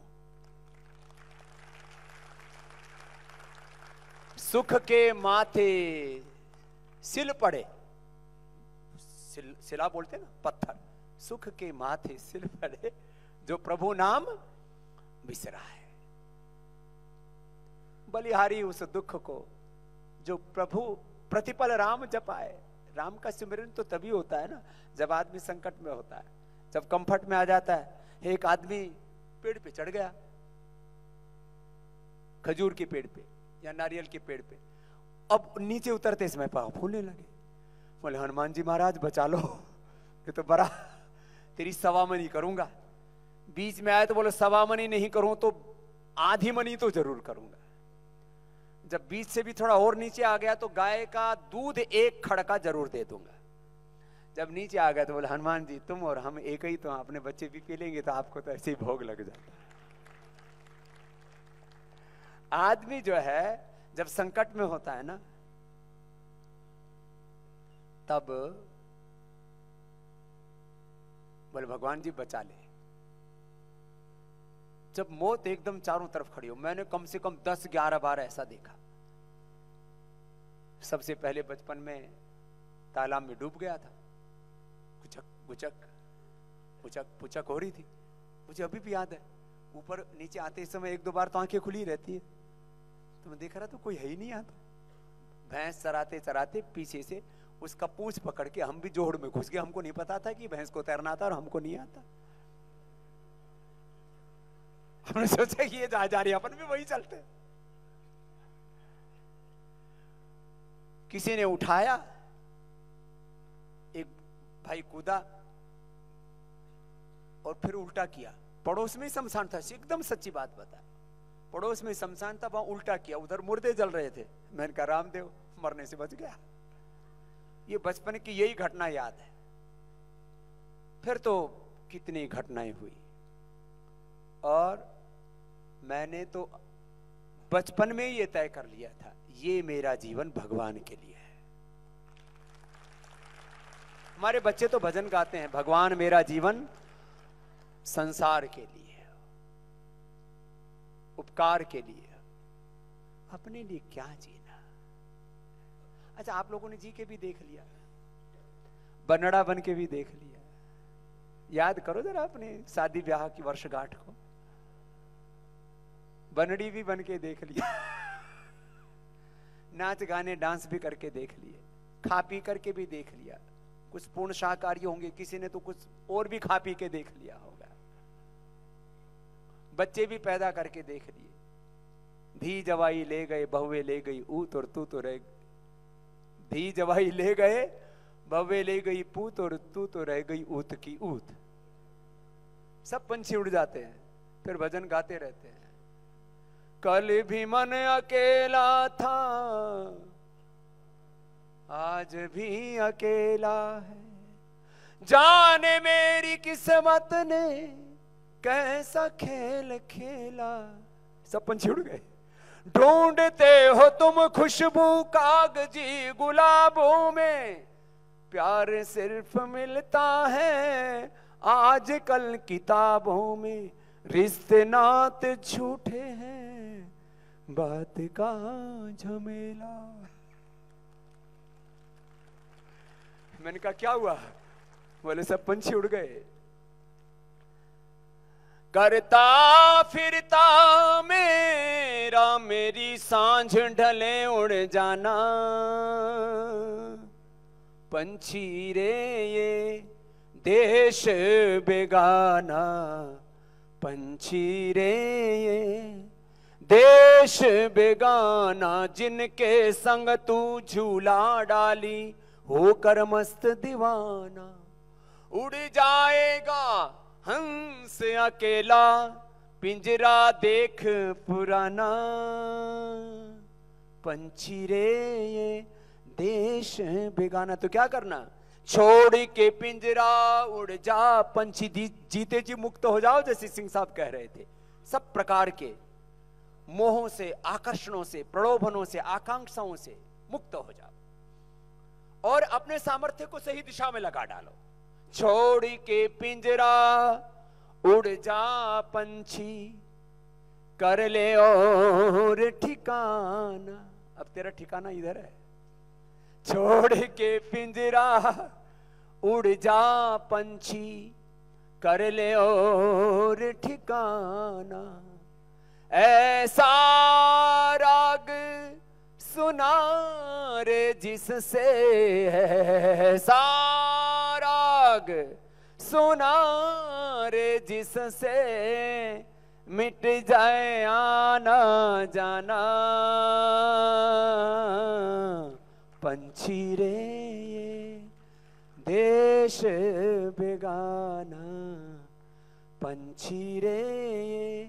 सुख के माथे सिल पड़े, सिला बोलते ना, पत्थर, सुख के माथे सिल पड़े जो प्रभु नाम बिसरा है। बलिहारी उस दुख को जो प्रभु प्रतिपल राम जपाए। राम का सिमरन तो तभी होता है ना जब आदमी संकट में होता है, जब कंफर्ट में आ जाता है। एक आदमी पेड़ पे चढ़ गया, खजूर के पेड़ पे या नारियल के पेड़ पे, अब नीचे उतरते समय पांव फूलने लगे। बोले हनुमान जी महाराज बचा लो, ये तो बड़ा तेरी सवामनी करूंगा। बीच में आए तो बोले सवामनी नहीं करूं तो आधी मनी तो जरूर करूंगा। जब बीच से भी थोड़ा और नीचे आ गया तो गाय का दूध 1 खड़का जरूर दे दूंगा। जब नीचे आ गया तो बोले हनुमान जी तुम और हम एक ही तो, अपने बच्चे भी पी लेंगे तो आपको तो ऐसे ही भोग लग जाता है। आदमी जो है जब संकट में होता है ना, तब बोले भगवान जी बचा ले। जब मौत एकदम चारों तरफ खड़ी हो, मैंने कम से कम 10-11 बार ऐसा देखा। सबसे पहले बचपन में तालाब में डूब गया था, गुचक गुचक पुचक पुचक हो रही थी, मुझे अभी भी याद है। ऊपर नीचे आते समय 1-2 बार तो आंखें खुली रहती है, तो मैं देख रहा था कोई है ही नहीं आता। भैंस चराते चराते पीछे से उसका पूंछ पकड़ के हम भी जोड़ में घुस गए। हमको नहीं पता था कि भैंस को तैरना आता और हमको नहीं आता। हमने सोचा कि ये जा रही, अपन भी वही चलते। किसी ने उठाया, एक भाई कूदा और फिर उल्टा किया। पड़ोस में शमशान था, एकदम सच्ची बात बता। पड़ोस में शमशान था, वहां उल्टा किया, उधर मुर्दे जल रहे थे। मैंने कहा रामदेव मरने से बच गया। ये बचपन की यही घटना याद है। फिर तो कितनी घटनाएं हुई, और मैंने तो बचपन में ही ये तय कर लिया था, ये मेरा जीवन भगवान के लिए है। हमारे बच्चे तो भजन गाते हैं, भगवान मेरा जीवन संसार के लिए, उपकार के लिए, अपने लिए क्या जीना। अच्छा, आप लोगों ने जी के भी देख लिया, बनड़ा बन के भी देख लिया। याद करो जरा अपने शादी ब्याह की वर्षगांठ को, बनड़ी भी बन के देख लिया, नाच गाने डांस भी करके देख लिए, खा पी करके भी देख लिया। कुछ पूर्ण शाकाहारी होंगे, किसी ने तो कुछ और भी खा पी के देख लिया होगा। बच्चे भी पैदा करके देख लिए। धी जवाई ले गए, बहुए ले गई ऊत, और तू तो रह, धी जवाई ले गए, बहुए ले गई पूत, और तू तो रह गई ऊत की ऊत। सब पंछी उड़ जाते हैं, फिर भजन गाते रहते हैं। कल भी मन अकेला था, आज भी अकेला है, जाने मेरी किस्मत ने कैसा खेल खेला। सब पंछी उड़ गए। ढूंढते हो तुम खुशबू कागजी गुलाबों में, प्यार सिर्फ मिलता है आजकल किताबों में। रिश्ते नाते झूठे हैं, बात का झमेला। मैंने कहा क्या हुआ? बोले सब पंछी उड़ गए। करता फिरता मेरा मेरी सांझ ढले उड़ जाना, पंछी रे ये देश बेगाना, पंछी रे ये देश बेगाना। जिनके संग तू झूला डाली होकर मस्त दीवाना, उड़ जाएगा हंस अकेला पिंजरा देख पुराना, पंछी रे ये देश बेगाना। तो क्या करना? छोड़ के पिंजरा उड़ जा पंछी, जीते जी मुक्त हो जाओ, जैसे सिंह साहब कह रहे थे। सब प्रकार के मोहों से, आकर्षणों से, प्रलोभनों से, आकांक्षाओं से मुक्त हो जाओ और अपने सामर्थ्य को सही दिशा में लगा डालो। छोड़ के पिंजरा उड़ जा पंछी, कर ले और ठिकाना। अब तेरा ठिकाना इधर है। छोड़ के पिंजरा उड़ जा पंछी, कर ले और ठिकाना। ऐसा राग सुना रे जिससे, ऐसा राग सुना रे जिससे मिट जाए आना जाना, पंछी रे ये देश बेगाना, पंछी रे ये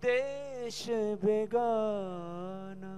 देश बेगाना।